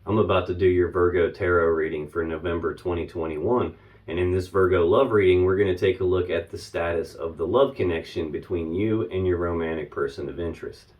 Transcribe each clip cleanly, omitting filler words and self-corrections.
I'm about to do your Virgo tarot reading for November 2021. And in this Virgo love reading, we're going to take a look at the status of the love connection between you and your romantic person of interest.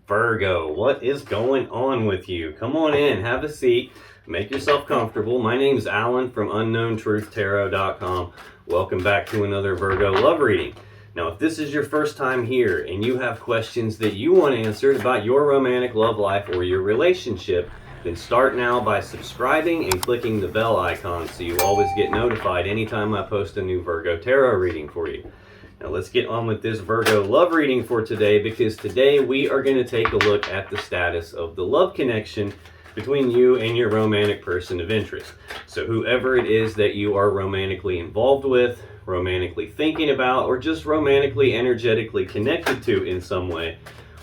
Virgo, what is going on with you? Come on in, have a seat, make yourself comfortable. My name's Alan from UnknownTruthTarot.com. Welcome back to another Virgo love reading. Now, if this is your first time here and you have questions that you want answered about your romantic love life or your relationship, then start now by subscribing and clicking the bell icon so you always get notified anytime I post a new Virgo tarot reading for you. Now let's get on with this Virgo love reading for today, because today we are going to take a look at the status of the love connection between you and your romantic person of interest. So whoever it is that you are romantically involved with, romantically thinking about, or just romantically energetically connected to in some way,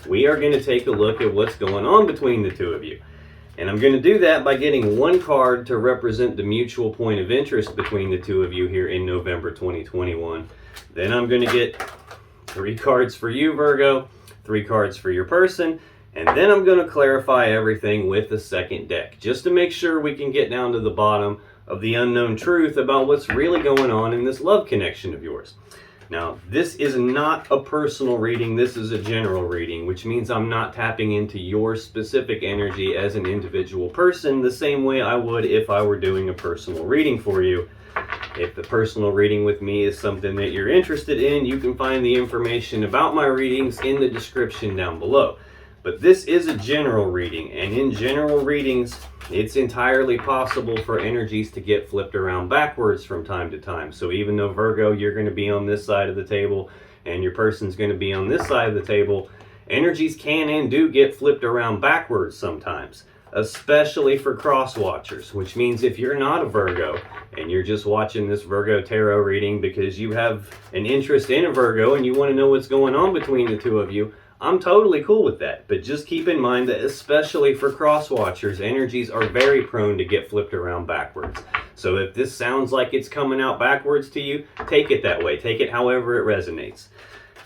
we are going to take a look at what's going on between the two of you. And I'm going to do that by getting one card to represent the mutual point of interest between the two of you here in November 2021. Then I'm going to get 3 cards for you, Virgo, 3 cards for your person, and then I'm going to clarify everything with the second deck, just to make sure we can get down to the bottom of the unknown truth about what's really going on in this love connection of yours. Now, this is not a personal reading, this is a general reading, which means I'm not tapping into your specific energy as an individual person the same way I would if I were doing a personal reading for you. If the personal reading with me is something that you're interested in, you can find the information about my readings in the description down below. But this is a general reading, and in general readings, it's entirely possible for energies to get flipped around backwards from time to time. So even though, Virgo, you're going to be on this side of the table and your person's going to be on this side of the table, energies can and do get flipped around backwards sometimes, especially for cross watchers, which means if you're not a Virgo and you're just watching this Virgo tarot reading because you have an interest in a Virgo and you want to know what's going on between the two of you, I'm totally cool with that. But just keep in mind that especially for cross watchers, energies are very prone to get flipped around backwards. So if this sounds like it's coming out backwards to you, take it that way. Take it however it resonates.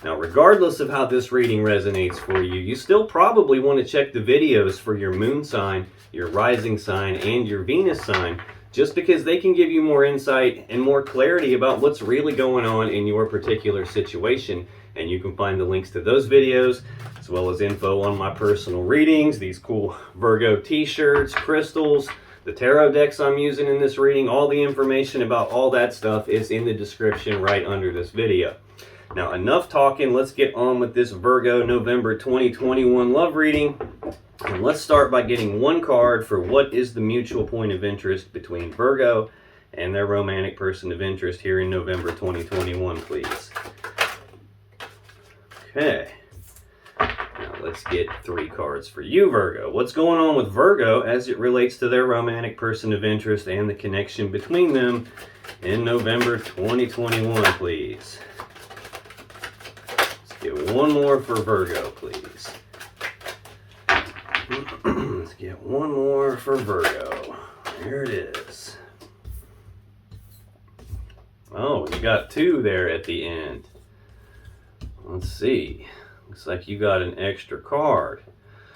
Now, regardless of how this reading resonates for you, you still probably want to check the videos for your moon sign, your rising sign, and your Venus sign, just because they can give you more insight and more clarity about what's really going on in your particular situation. And you can find the links to those videos, as well as info on my personal readings, these cool Virgo t-shirts, crystals, the tarot decks I'm using in this reading. All the information about all that stuff is in the description right under this video. Now, enough talking, let's get on with this Virgo November 2021 love reading. And let's start by getting one card for what is the mutual point of interest between Virgo and their romantic person of interest here in November 2021, please. Okay, now let's get 3 cards for you, Virgo. What's going on with Virgo as it relates to their romantic person of interest and the connection between them in November 2021, please? Let's get one more for Virgo, please. Let's get one more for Virgo. Here it is. Oh, you got 2 there at the end. Let's see. Looks like you got an extra card.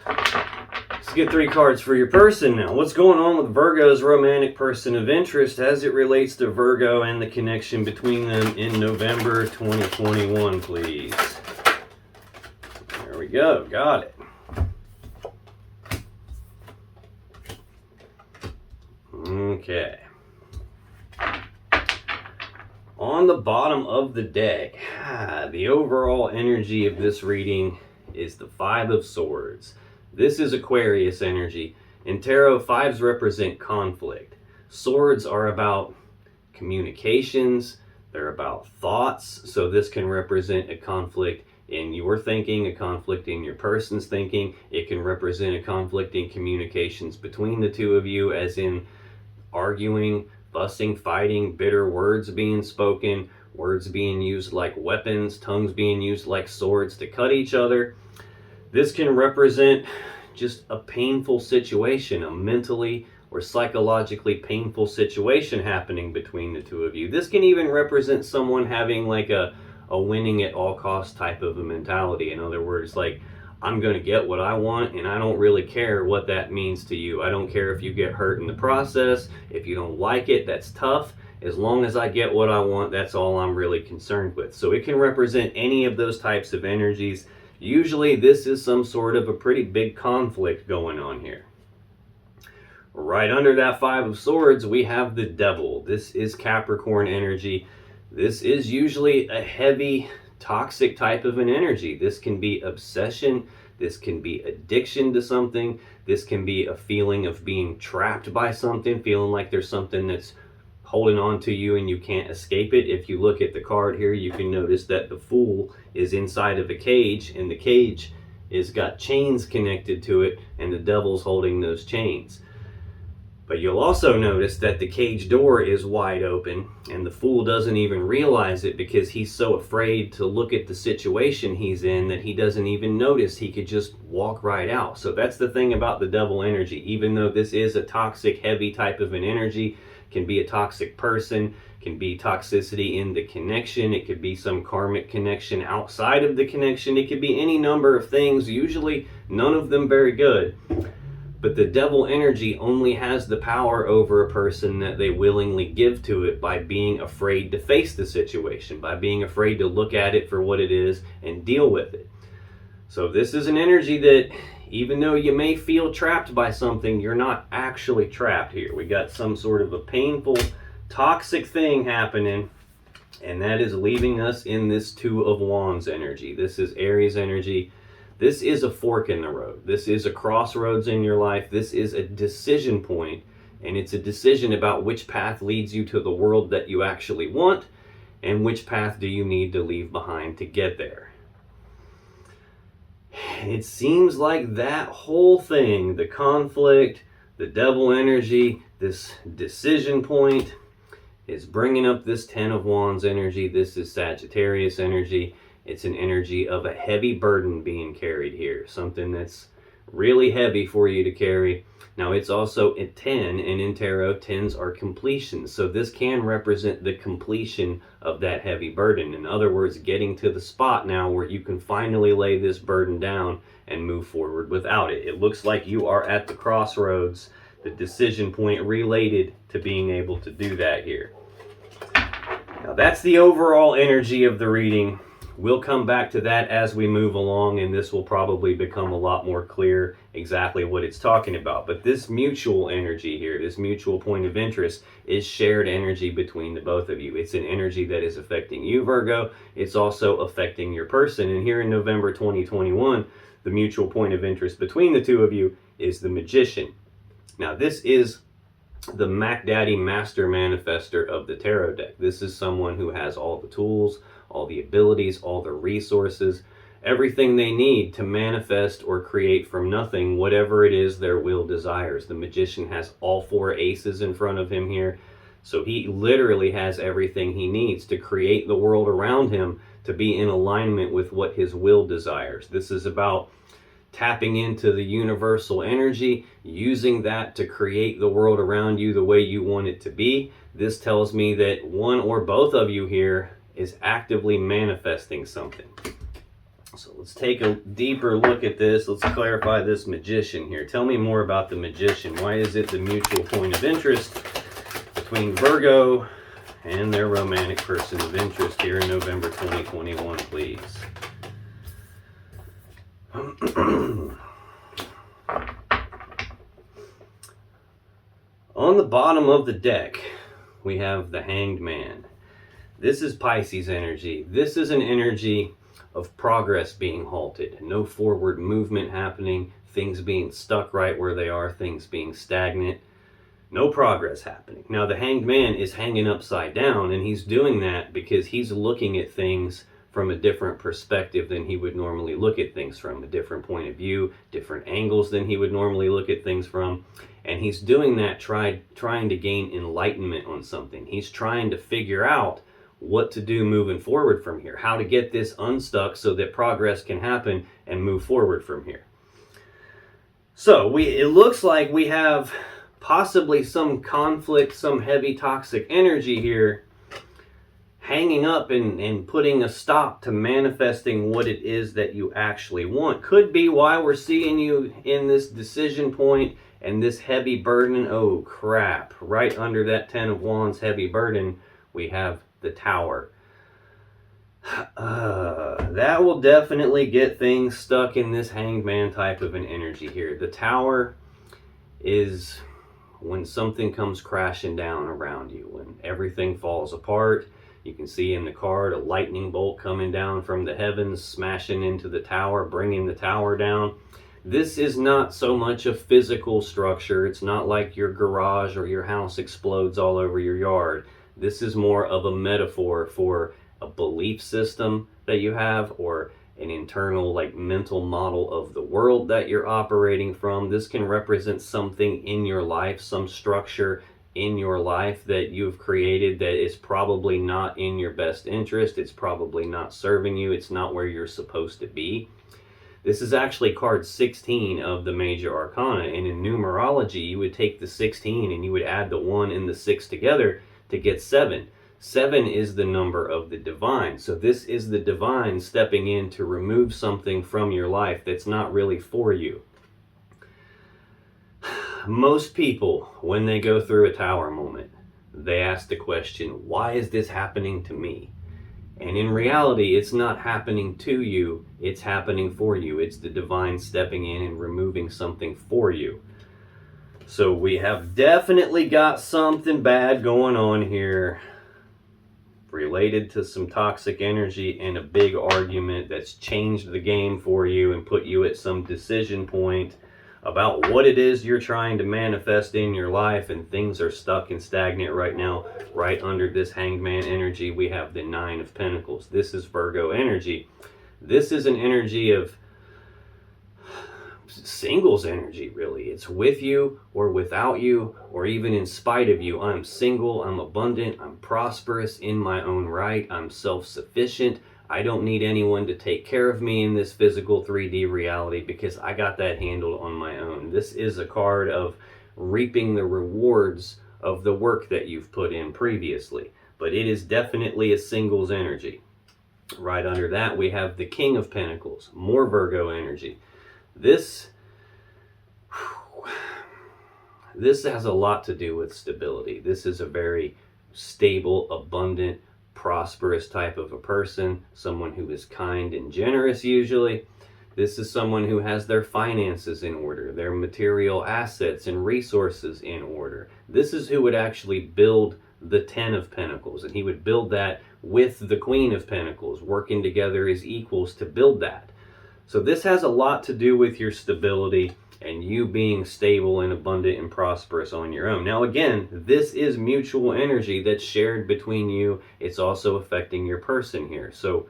Let's get 3 cards for your person now. What's going on with Virgo's romantic person of interest as it relates to Virgo and the connection between them in November 2021, please? There we go. Got it. Okay. On the bottom of the deck, the overall energy of this reading is the 5 of Swords. This is Aquarius energy. In tarot, 5s represent conflict. Swords are about communications. They're about thoughts. So this can represent a conflict in your thinking, a conflict in your person's thinking. It can represent a conflict in communications between the two of you, as in arguing, fussing, fighting, bitter words being spoken, words being used like weapons, tongues being used like swords to cut each other. This can represent just a painful situation, a mentally or psychologically painful situation happening between the two of you. This can even represent someone having like a winning at all costs type of a mentality. In other words, like, I'm going to get what I want, and I don't really care what that means to you. I don't care if you get hurt in the process. If you don't like it, that's tough. As long as I get what I want, that's all I'm really concerned with. So it can represent any of those types of energies. Usually this is some sort of a pretty big conflict going on here. Right under that Five of Swords, we have the Devil. This is Capricorn energy. This is usually a heavy, toxic type of an energy. This can be obsession. This can be addiction to something. This can be a feeling of being trapped by something, feeling like there's something that's holding on to you and you can't escape it. If you look at the card here, you can notice that the Fool is inside of a cage, and the cage is got chains connected to it, and the Devil's holding those chains. But you'll also notice that the cage door is wide open, and the Fool doesn't even realize it because he's so afraid to look at the situation he's in that he doesn't even notice. He could just walk right out. So that's the thing about the Devil energy. Even though this is a toxic, heavy type of an energy, can be a toxic person, can be toxicity in the connection, it could be some karmic connection outside of the connection, it could be any number of things, usually none of them very good. But the Devil energy only has the power over a person that they willingly give to it by being afraid to face the situation, by being afraid to look at it for what it is and deal with it. So this is an energy that, even though you may feel trapped by something, you're not actually trapped here. We got some sort of a painful, toxic thing happening, and that is leaving us in this Two of Wands energy. This is Aries energy. This is a fork in the road. This is a crossroads in your life. This is a decision point, and it's a decision about which path leads you to the world that you actually want, and which path do you need to leave behind to get there. It seems like that whole thing, the conflict, the Devil energy, this decision point, is bringing up this Ten of Wands energy. This is Sagittarius energy. It's an energy of a heavy burden being carried here, something that's really heavy for you to carry. Now it's also a 10, and in tarot, 10s are completions. So this can represent the completion of that heavy burden. In other words, getting to the spot now where you can finally lay this burden down and move forward without it. It looks like you are at the crossroads, the decision point related to being able to do that here. Now that's the overall energy of the reading. We'll come back to that as we move along, and this will probably become a lot more clear exactly what it's talking about. But this mutual energy here, this mutual point of interest, is shared energy between the both of you. It's an energy that is affecting you, Virgo. It's also affecting your person. And here in November 2021, the mutual point of interest between the two of you is the Magician. Now, this is the Mac Daddy Master Manifester of the tarot deck. This is someone who has all the tools, all the abilities, all the resources, everything they need to manifest or create from nothing whatever it is their will desires. The Magician has all four aces in front of him here, so he literally has everything he needs to create the world around him to be in alignment with what his will desires. This is about tapping into the universal energy, using that to create the world around you the way you want it to be. This tells me that one or both of you here is actively manifesting something. So let's take a deeper look at this. Let's clarify this Magician here. Tell me more about the Magician. Why is it the mutual point of interest between Virgo and their romantic person of interest here in November 2021, please? On the bottom of the deck, we have the Hanged Man. This is Pisces energy. This is an energy of progress being halted, no forward movement happening, things being stuck right where they are, things being stagnant, no progress happening. Now the Hanged Man is hanging upside down, and he's doing that because he's looking at things from a different perspective than he would normally look at things from, a different point of view, different angles than he would normally look at things from. And he's doing that trying to gain enlightenment on something. He's trying to figure out what to do moving forward from here, how to get this unstuck so that progress can happen and move forward from here. So it looks like we have possibly some conflict, some heavy toxic energy here hanging up and putting a stop to manifesting what it is that you actually want. Could be why we're seeing you in this decision point and this heavy burden. Oh crap, right under that 10 of Wands heavy burden, we have the Tower. That will definitely get things stuck in this Hanged Man type of an energy here. The Tower is when something comes crashing down around you, when everything falls apart. You can see in the card a lightning bolt coming down from the heavens, smashing into the tower, bringing the tower down. This is not so much a physical structure. It's not like your garage or your house explodes all over your yard. This is more of a metaphor for a belief system that you have, or an internal like mental model of the world that you're operating from. This can represent something in your life, some structure in your life that you've created that is probably not in your best interest. It's probably not serving you. It's not where you're supposed to be. This is actually card 16 of the major arcana, and in numerology you would take the 16 and you would add the 1 and the 6 together to get 7. 7 is the number of the divine. So this is the divine stepping in to remove something from your life that's not really for you. Most people, when they go through a Tower moment, they ask the question, why is this happening to me? And in reality, it's not happening to you, it's happening for you. It's the divine stepping in and removing something for you. So we have definitely got something bad going on here related to some toxic energy and a big argument that's changed the game for you and put you at some decision point about what it is you're trying to manifest in your life, and things are stuck and stagnant right now. Right under this Hanged Man energy, we have the 9 of Pentacles. This is Virgo energy. This is an energy of singles energy, really. It's with you or without you, or even in spite of you. I'm single, I'm abundant, I'm prosperous in my own right, I'm self-sufficient. I don't need anyone to take care of me in this physical 3D reality because I got that handled on my own. This is a card of reaping the rewards of the work that you've put in previously. But it is definitely a singles energy. Right under that, we have the King of Pentacles, more Virgo energy. This has a lot to do with stability. This is a very stable, abundant, prosperous type of a person, someone who is kind and generous usually. This is someone who has their finances in order, their material assets and resources in order. This is who would actually build the 10 of Pentacles, and he would build that with the Queen of Pentacles, working together as equals to build that. So this has a lot to do with your stability and you being stable and abundant and prosperous on your own. Now again, this is mutual energy that's shared between you. It's also affecting your person here. So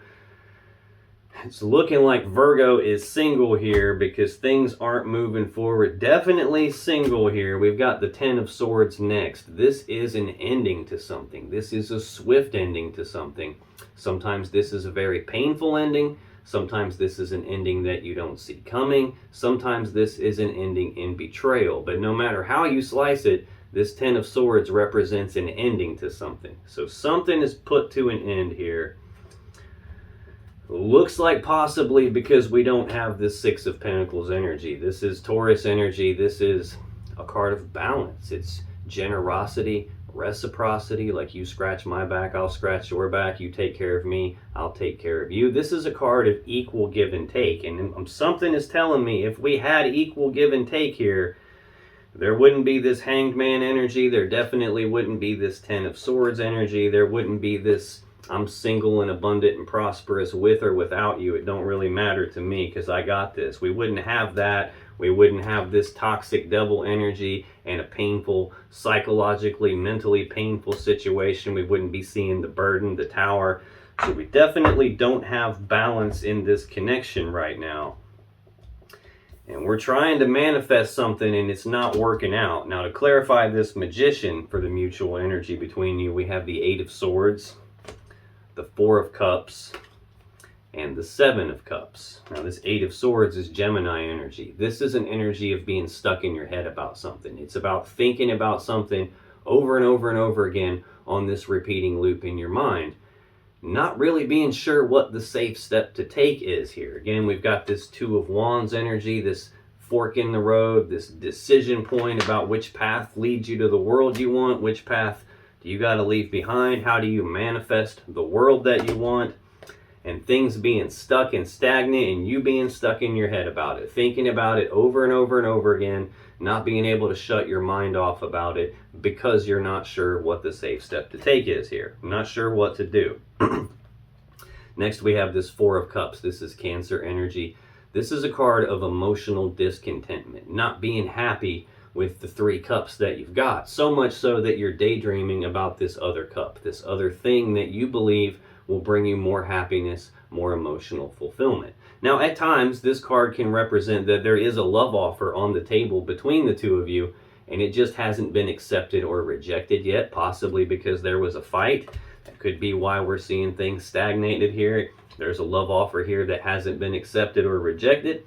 it's looking like Virgo is single here because things aren't moving forward. Definitely single here. We've got the 10 of Swords next. This is an ending to something. This is a swift ending to something. Sometimes this is a very painful ending. Sometimes this is an ending that you don't see coming. Sometimes this is an ending in betrayal. But no matter how you slice it, this 10 of Swords represents an ending to something. So something is put to an end here. Looks like possibly because we don't have this 6 of Pentacles energy. This is Taurus energy. This is a card of balance. It's generosity, reciprocity, like you scratch my back, I'll scratch your back, you take care of me, I'll take care of you. This is a card of equal give and take, and something is telling me if we had equal give and take here, there wouldn't be this Hanged Man energy, there definitely wouldn't be this 10 of Swords energy, there wouldn't be this I'm single and abundant and prosperous with or without you, it don't really matter to me because I got this. We wouldn't have that. We wouldn't have this toxic devil energy and a painful, psychologically, mentally painful situation. We wouldn't be seeing the burden, the tower. So we definitely don't have balance in this connection right now. And we're trying to manifest something and it's not working out. Now to clarify this Magician for the mutual energy between you, we have the 8 of Swords, the 4 of Cups, and the 7 of Cups. Now this 8 of Swords is Gemini energy. This is an energy of being stuck in your head about something. It's about thinking about something over and over and over again on this repeating loop in your mind. not really being sure what the safe step to take is here. Again, we've got this Two of Wands energy, this fork in the road, this decision point about which path leads you to the world you want, which path do you got to leave behind, how do you manifest the world that you want, and things being stuck and stagnant and you being stuck in your head about it, thinking about it over and over and over again, not being able to shut your mind off about it because you're not sure what the safe step to take is here. Not sure what to do. Next, we have this Four of Cups. This is Cancer energy. This is a card of emotional discontentment, not being happy with the Three Cups that you've got, so much so that you're daydreaming about this other cup, this other thing that you believe will bring you more happiness, more emotional fulfillment. Now, at times, this card can represent that there is a love offer on the table between the two of you, and it just hasn't been accepted or rejected yet, possibly because there was a fight. That could be why we're seeing things stagnated here. There's a love offer here that hasn't been accepted or rejected.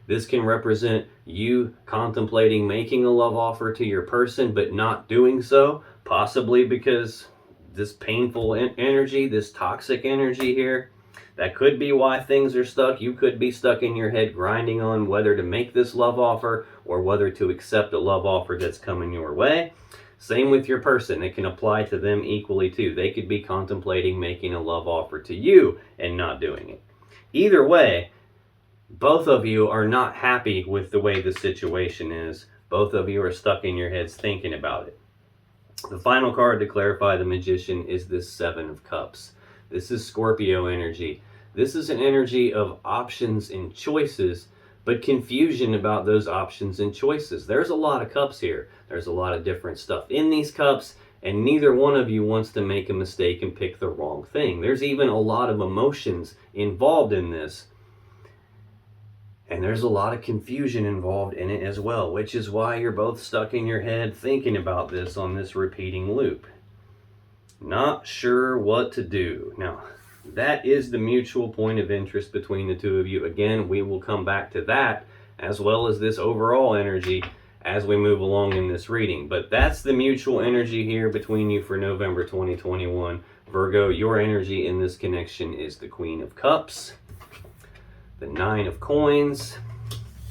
This can represent you contemplating making a love offer to your person, but not doing so, possibly because this painful energy, this toxic energy here. That could be why things are stuck. You could be stuck in your head grinding on whether to make this love offer or whether to accept a love offer that's coming your way. Same with your person. It can apply to them equally too. They could be contemplating making a love offer to you and not doing it. Either way, both of you are not happy with the way the situation is. Both of you are stuck in your heads thinking about it. The final card to clarify the Magician is this Seven of Cups. This is Scorpio energy. This is an energy of options and choices, but confusion about those options and choices. There's a lot of cups here. There's a lot of different stuff in these cups, and neither one of you wants to make a mistake and pick the wrong thing. There's even a lot of emotions involved in this, and there's a lot of confusion involved in it as well, which is why you're both stuck in your head thinking about this on this repeating loop. Not sure what to do. Now, that is the mutual point of interest between the two of you. Again, we will come back to that as well as this overall energy as we move along in this reading. But that's the mutual energy here between you for November 2021. Virgo, your energy in this connection is the Queen of Cups, the Nine of Coins,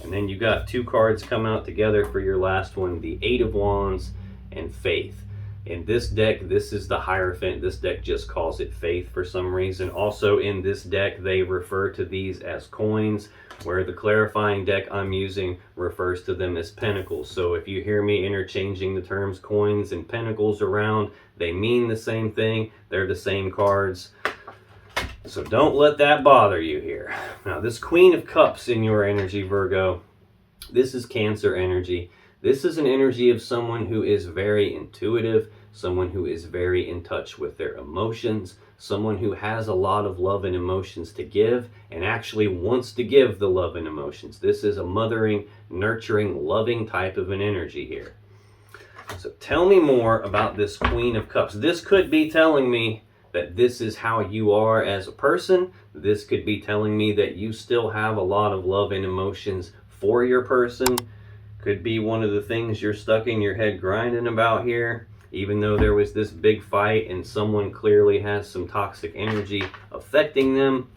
and then you got two cards come out together for your last one, the Eight of Wands and Faith. In this deck, this is the Hierophant. This deck just calls it Faith for some reason. Also in this deck, they refer to these as coins, where the clarifying deck I'm using refers to them as pentacles. So if you hear me interchanging the terms coins and pentacles around, they mean the same thing. They're the same cards. So don't let that bother you here. Now, this Queen of Cups in your energy, Virgo, this is Cancer energy. This is an energy of someone who is very intuitive, someone who is very in touch with their emotions, someone who has a lot of love and emotions to give and actually wants to give the love and emotions. This is a mothering, nurturing, loving type of an energy here. So tell me more about this Queen of Cups. This could be telling me that this is how you are as a person. This could be telling me that you still have a lot of love and emotions for your person. Could be one of the things you're stuck in your head grinding about here, even though there was this big fight and someone clearly has some toxic energy affecting them.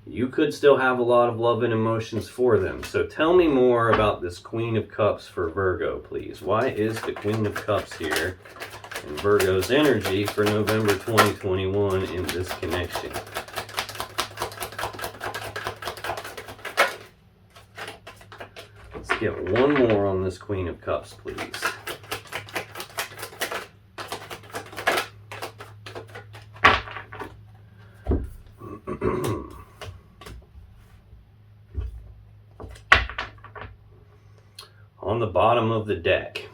You could still have a lot of love and emotions for them. So tell me more about this Queen of Cups for Virgo, please. Why is the Queen of Cups here in Virgo's energy for November 2021 in this connection? Let's get one more on this Queen of Cups, please. On the bottom of the deck,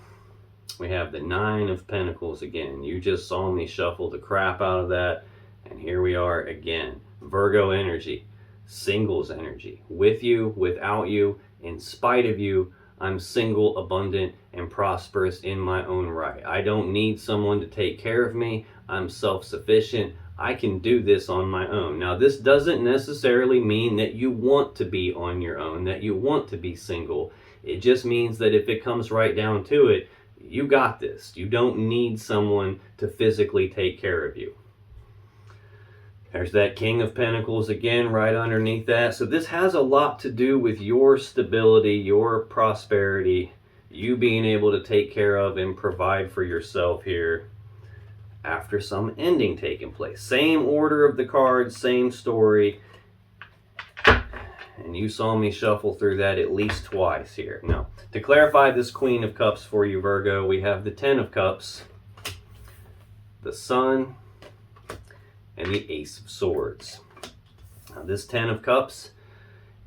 we have the Nine of Pentacles again. You just saw me shuffle the crap out of that, and here we are again. Virgo energy, singles energy. With you, without you, in spite of you, I'm single, abundant, and prosperous in my own right. I don't need someone to take care of me. I'm self-sufficient. I can do this on my own. Now, this doesn't necessarily mean that you want to be on your own, that you want to be single. It just means that if it comes right down to it, you got this. You don't need someone to physically take care of you. There's that King of Pentacles again right underneath that. So this has a lot to do with your stability, your prosperity, you being able to take care of and provide for yourself here after some ending taking place. Same order of the cards, same story. And you saw me shuffle through that at least twice here. Now, to clarify this Queen of Cups for you, Virgo, we have the Ten of Cups, the Sun, and the Ace of Swords. Now, this Ten of Cups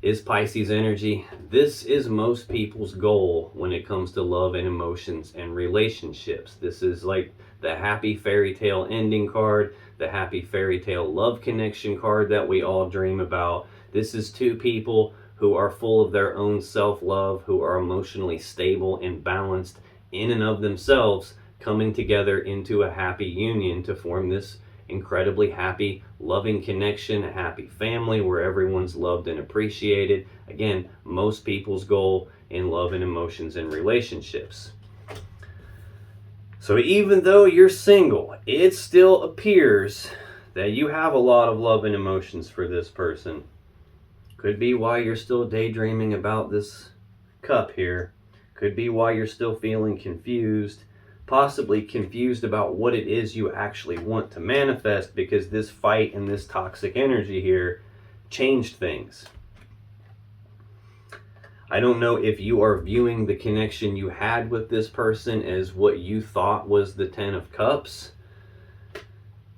is Pisces energy. This is most people's goal when it comes to love and emotions and relationships. This is like the happy fairy tale ending card, the happy fairy tale love connection card that we all dream about. This is two people who are full of their own self-love, who are emotionally stable and balanced in and of themselves, coming together into a happy union to form this incredibly happy, loving connection, a happy family where everyone's loved and appreciated. Again, most people's goal in love and emotions and relationships. So even though you're single, it still appears that you have a lot of love and emotions for this person. Could be why you're still daydreaming about this cup here. Could be why you're still feeling confused. Possibly confused about what it is you actually want to manifest, because this fight and this toxic energy here changed things. I don't know if you are viewing the connection you had with this person as what you thought was the Ten of Cups,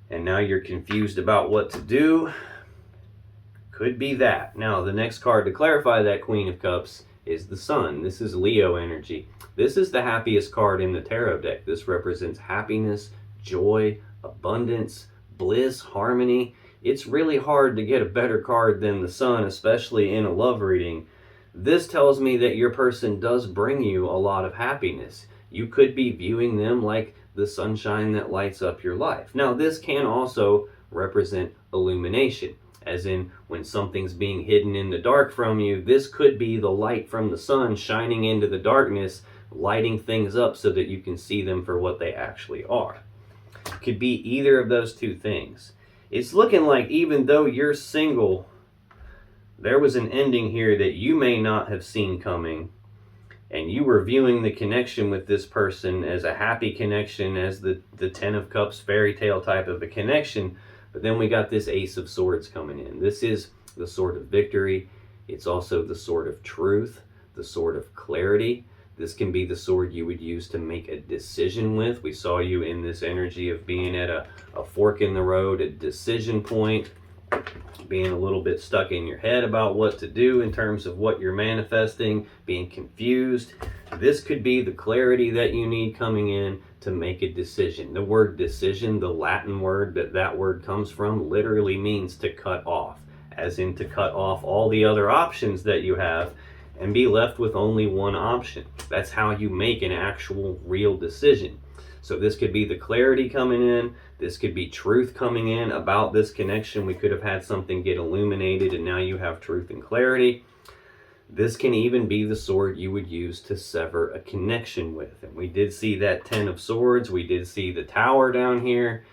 and now you're confused about what to do. Could be that. Now, the next card to clarify that Queen of Cups is the Sun. This is Leo energy. This is the happiest card in the tarot deck. This represents happiness, joy, abundance, bliss, harmony. It's really hard to get a better card than the Sun, especially in a love reading. This tells me that your person does bring you a lot of happiness. You could be viewing them like the sunshine that lights up your life. Now, this can also represent illumination, as in when something's being hidden in the dark from you. This could be the light from the sun shining into the darkness, lighting things up so that you can see them for what they actually are. Could be either of those two things. It's looking like even though you're single, there was an ending here that you may not have seen coming, and you were viewing the connection with this person as a happy connection, as the Ten of Cups fairy tale type of a connection. But then we got this Ace of Swords coming in. This is the sword of victory. It's also the sword of truth, the sword of clarity. This can be the sword you would use to make a decision with. We saw you in this energy of being at a fork in the road, a decision point, being a little bit stuck in your head about what to do in terms of what you're manifesting, being confused. This could be the clarity that you need coming in to make a decision. The word decision, the Latin word that word comes from, literally means to cut off, as in to cut off all the other options that you have and be left with only one option. That's how you make an actual real decision. So this could be the clarity coming in. This could be truth coming in about this connection. We could have had something get illuminated and now you have truth and clarity. This can even be the sword you would use to sever a connection with. And we did see that Ten of Swords. We did see the Tower down here.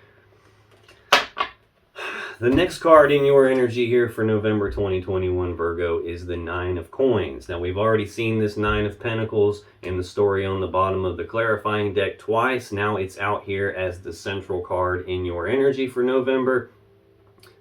The next card in your energy here for November 2021, Virgo, is the Nine of Coins. Now, we've already seen this Nine of Pentacles in the story on the bottom of the clarifying deck twice. Now it's out here as the central card in your energy for November.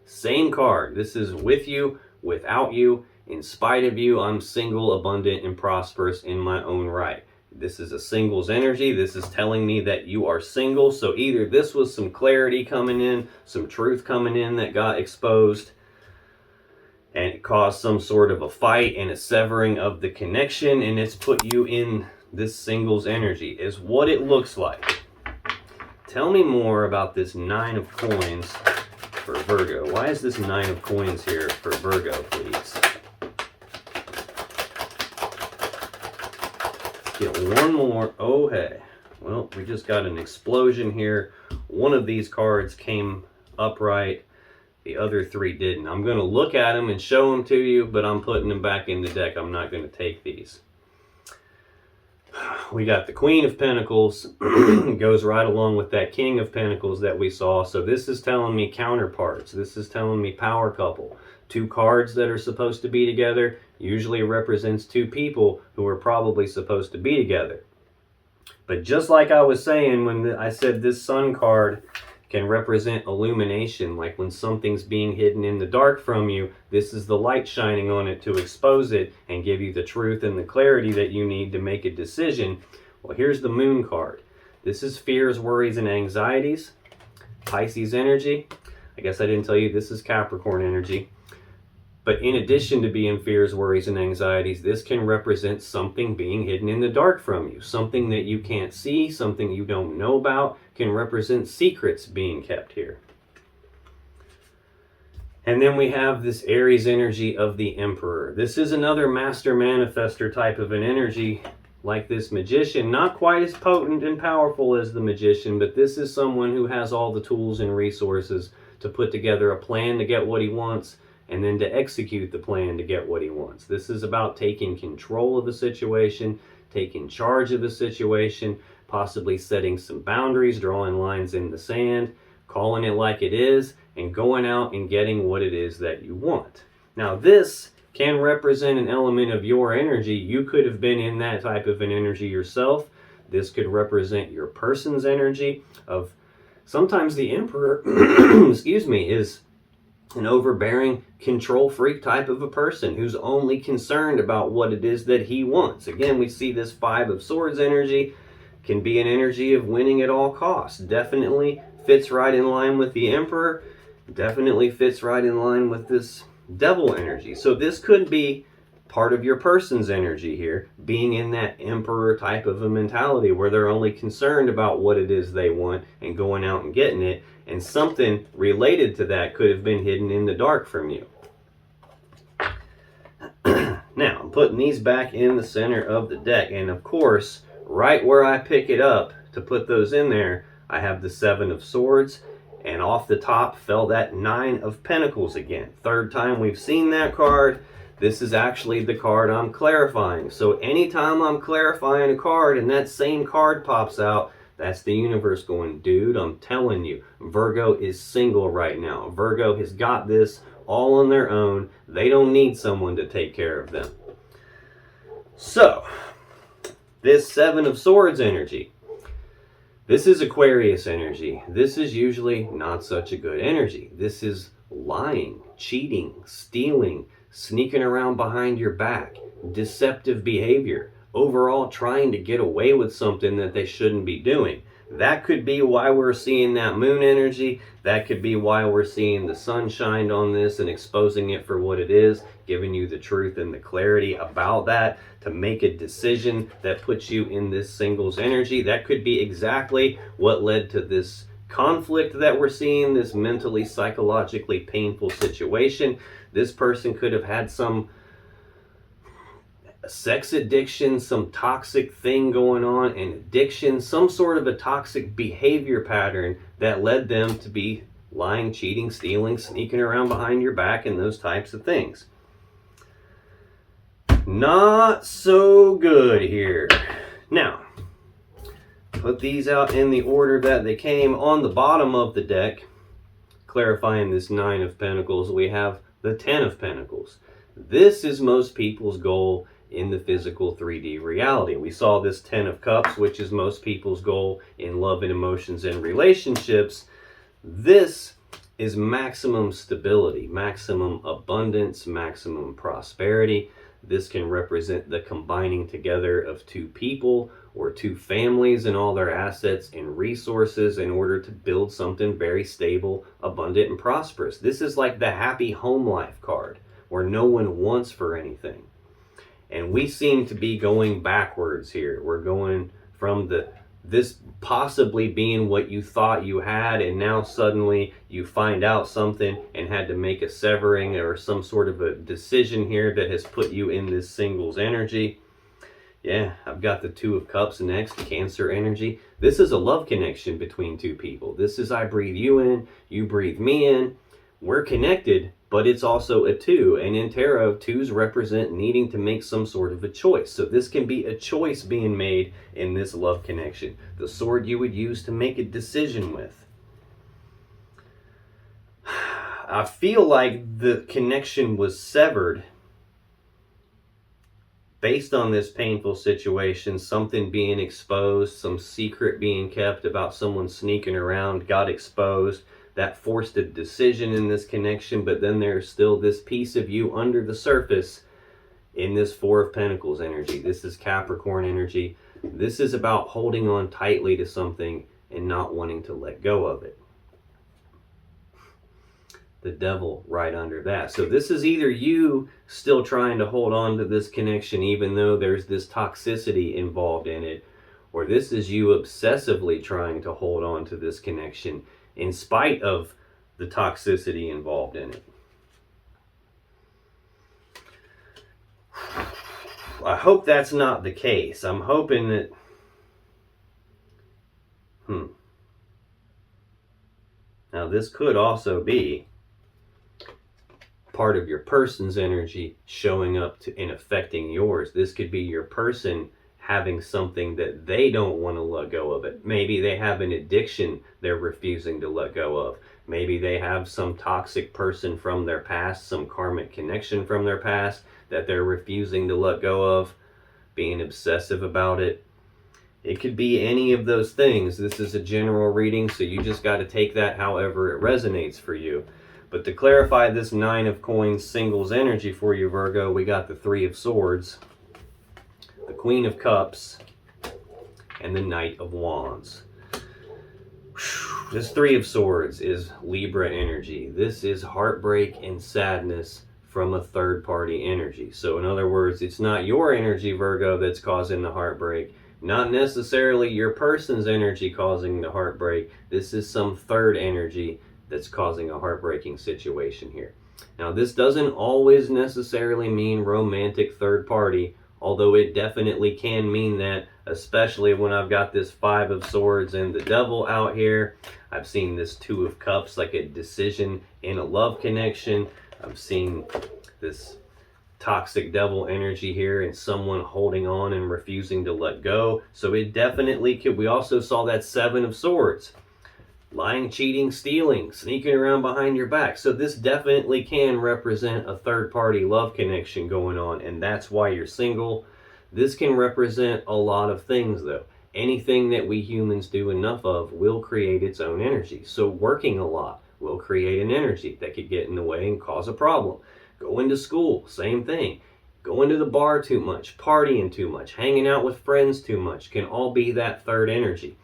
Same card. This is with you, without you, in spite of you. I'm single, abundant, and prosperous in my own right. This is a singles energy. This is telling me that you are single. So either this was some clarity coming in, some truth coming in that got exposed, and it caused some sort of a fight and a severing of the connection, and it's put you in this singles energy, is what it looks like. Tell me more about this Nine of Coins for Virgo. Why is this Nine of Coins here for Virgo, please? Get one more. Oh, hey. Well, we just got an explosion here. One of these cards came upright. The other three didn't. I'm going to look at them and show them to you, but I'm putting them back in the deck. I'm not going to take these. We got the Queen of Pentacles, goes right along with that King of Pentacles that we saw. So this is telling me counterparts. This is telling me power couple. Two cards that are supposed to be together usually represents two people who are probably supposed to be together. But just like I was saying when I said this Sun card can represent illumination, like when something's being hidden in the dark from you, this is the light shining on it to expose it and give you the truth and the clarity that you need to make a decision. Well, here's the Moon card. This is fears, worries, and anxieties. Pisces energy. I guess I didn't tell you this is Capricorn energy. But in addition to being fears, worries, and anxieties, this can represent something being hidden in the dark from you. Something that you can't see, something you don't know about, can represent secrets being kept here. And then we have this Aries energy of the Emperor. This is another master manifester type of an energy, like this Magician. Not quite as potent and powerful as the Magician, but this is someone who has all the tools and resources to put together a plan to get what he wants, and then to execute the plan to get what he wants. This is about taking control of the situation, taking charge of the situation, possibly setting some boundaries, drawing lines in the sand, calling it like it is, and going out and getting what it is that you want. Now this can represent an element of your energy. You could have been in that type of an energy yourself. This could represent your person's energy of sometimes the Emperor, excuse me, is an overbearing, control freak type of a person who's only concerned about what it is that he wants. Again, we see this Five of Swords energy can be an energy of winning at all costs. Definitely fits right in line with the Emperor. Definitely fits right in line with this Devil energy. So this could be part of your person's energy here, being in that Emperor type of a mentality where they're only concerned about what it is they want and going out and getting it. And something related to that could have been hidden in the dark from you. Now, I'm putting these back in the center of the deck. And of course, right where I pick it up to put those in there, I have the Seven of Swords. And off the top fell that Nine of Pentacles again. Third time we've seen that card. This is actually the card I'm clarifying. So anytime I'm clarifying a card and that same card pops out, that's the universe going, dude, I'm telling you, Virgo is single right now. Virgo has got this all on their own. They don't need someone to take care of them. So, this Seven of Swords energy. This is Aquarius energy. This is usually not such a good energy. This is lying, cheating, stealing, sneaking around behind your back, deceptive behavior. Overall trying to get away with something that they shouldn't be doing. That could be why we're seeing that Moon energy. That could be why we're seeing the sun shined on this and exposing it for what it is, giving you the truth and the clarity about that to make a decision that puts you in this singles energy. That could be exactly what led to this conflict that we're seeing, this mentally, psychologically painful situation. This person could have had some sex addiction, some toxic thing going on, an addiction, some sort of a toxic behavior pattern that led them to be lying, cheating, stealing, sneaking around behind your back, and those types of things. Not so good here. Now, put these out in the order that they came. On the bottom of the deck, clarifying this Nine of Pentacles, we have the Ten of Pentacles. This is most people's goal in the physical 3D reality. We saw this Ten of Cups, which is most people's goal in love and emotions and relationships. This is maximum stability, maximum abundance, maximum prosperity. This can represent the combining together of two people or two families and all their assets and resources in order to build something very stable, abundant, and prosperous. This is like the happy home life card where no one wants for anything. And we seem to be going backwards here. We're going from this possibly being what you thought you had, and now suddenly you find out something and had to make a severing or some sort of a decision here that has put you in this singles energy. Yeah, I've got the Two of Cups next, Cancer energy. This is a love connection between two people. This is I breathe you in, you breathe me in. We're connected, but it's also a 2. And in tarot, 2s represent needing to make some sort of a choice. So this can be a choice being made in this love connection. The sword you would use to make a decision with. I feel like the connection was severed based on this painful situation, something being exposed, some secret being kept about someone sneaking around got exposed. That forced a decision in this connection, but then there's still this piece of you under the surface in this 4 of Pentacles energy. This is Capricorn energy. This is about holding on tightly to something and not wanting to let go of it. The Devil right under that. So this is either you still trying to hold on to this connection even though there's this toxicity involved in it, or this is you obsessively trying to hold on to this connection in spite of the toxicity involved in it. I hope that's not the case. I'm hoping that... Now this could also be part of your person's energy showing up to and affecting yours. This could be your person having something that they don't want to let go of it. Maybe they have an addiction they're refusing to let go of. Maybe they have some toxic person from their past, some karmic connection from their past that they're refusing to let go of, being obsessive about it. It could be any of those things. This is a general reading, so you just got to take that however it resonates for you. But to clarify this 9 of Coins singles energy for you, Virgo, we got the 3 of Swords, the Queen of Cups, and the Knight of Wands. This 3 of Swords is Libra energy. This is heartbreak and sadness from a third-party energy. So in other words, it's not your energy, Virgo, that's causing the heartbreak. Not necessarily your person's energy causing the heartbreak. This is some third energy that's causing a heartbreaking situation here. Now, this doesn't always necessarily mean romantic third party, although it definitely can mean that, especially when I've got this 5 of Swords and the Devil out here. I've seen this 2 of Cups, like a decision in a love connection. I've seen this toxic devil energy here and someone holding on and refusing to let go. So it definitely could. We also saw that 7 of Swords. Lying, cheating, stealing, sneaking around behind your back. So this definitely can represent a third-party love connection going on, and that's why you're single. This can represent a lot of things, though. Anything that we humans do enough of will create its own energy. So working a lot will create an energy that could get in the way and cause a problem. Going to school, same thing. Going to the bar too much, partying too much, hanging out with friends too much can all be that third energy.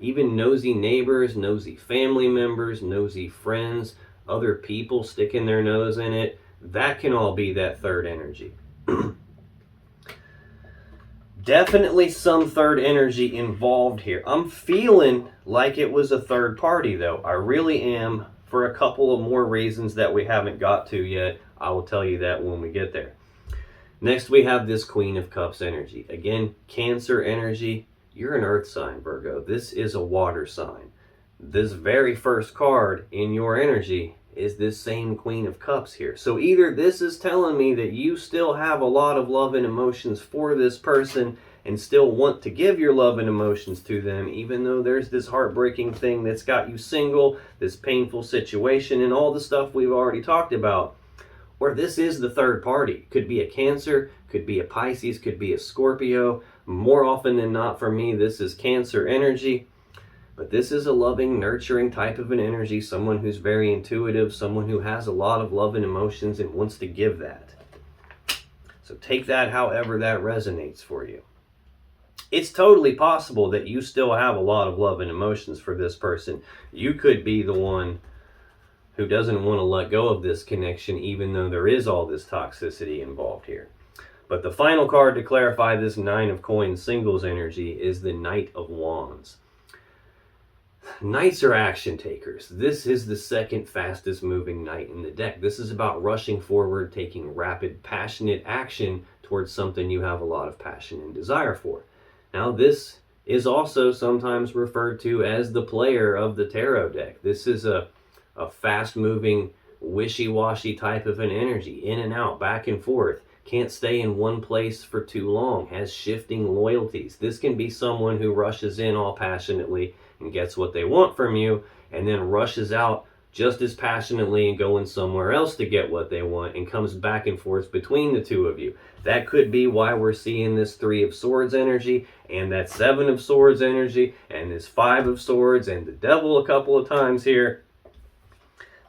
Even nosy neighbors, nosy family members, nosy friends, other people sticking their nose in it, that can all be that third energy. Definitely some third energy involved here. I'm feeling like it was a third party, though. I really am, for a couple of more reasons that we haven't got to yet. I will tell you that when we get there. Next, we have this Queen of Cups energy. Again, Cancer energy. You're an earth sign, Virgo. This is a water sign. This very first card in your energy is this same Queen of Cups here. So either this is telling me that you still have a lot of love and emotions for this person and still want to give your love and emotions to them, even though there's this heartbreaking thing that's got you single, this painful situation, and all the stuff we've already talked about. Or this is the third party. Could be a Cancer, could be a Pisces, could be a Scorpio. More often than not for me, this is Cancer energy. But this is a loving, nurturing type of an energy. Someone who's very intuitive, someone who has a lot of love and emotions and wants to give that. So take that however that resonates for you. It's totally possible that you still have a lot of love and emotions for this person. You could be the one who doesn't want to let go of this connection, even though there is all this toxicity involved here. But the final card to clarify this 9 of Coins singles energy is the Knight of Wands. Knights are action takers. This is the second fastest moving knight in the deck. This is about rushing forward, taking rapid, passionate action towards something you have a lot of passion and desire for. Now, this is also sometimes referred to as the player of the tarot deck. This is a fast-moving wishy-washy type of an energy, in and out, back and forth, can't stay in one place for too long, has shifting loyalties. This can be someone who rushes in all passionately and gets what they want from you, and then rushes out just as passionately and going somewhere else to get what they want, and comes back and forth between the two of you. That could be why we're seeing this 3 of Swords energy, and that 7 of Swords energy, and this 5 of Swords, and the Devil a couple of times here.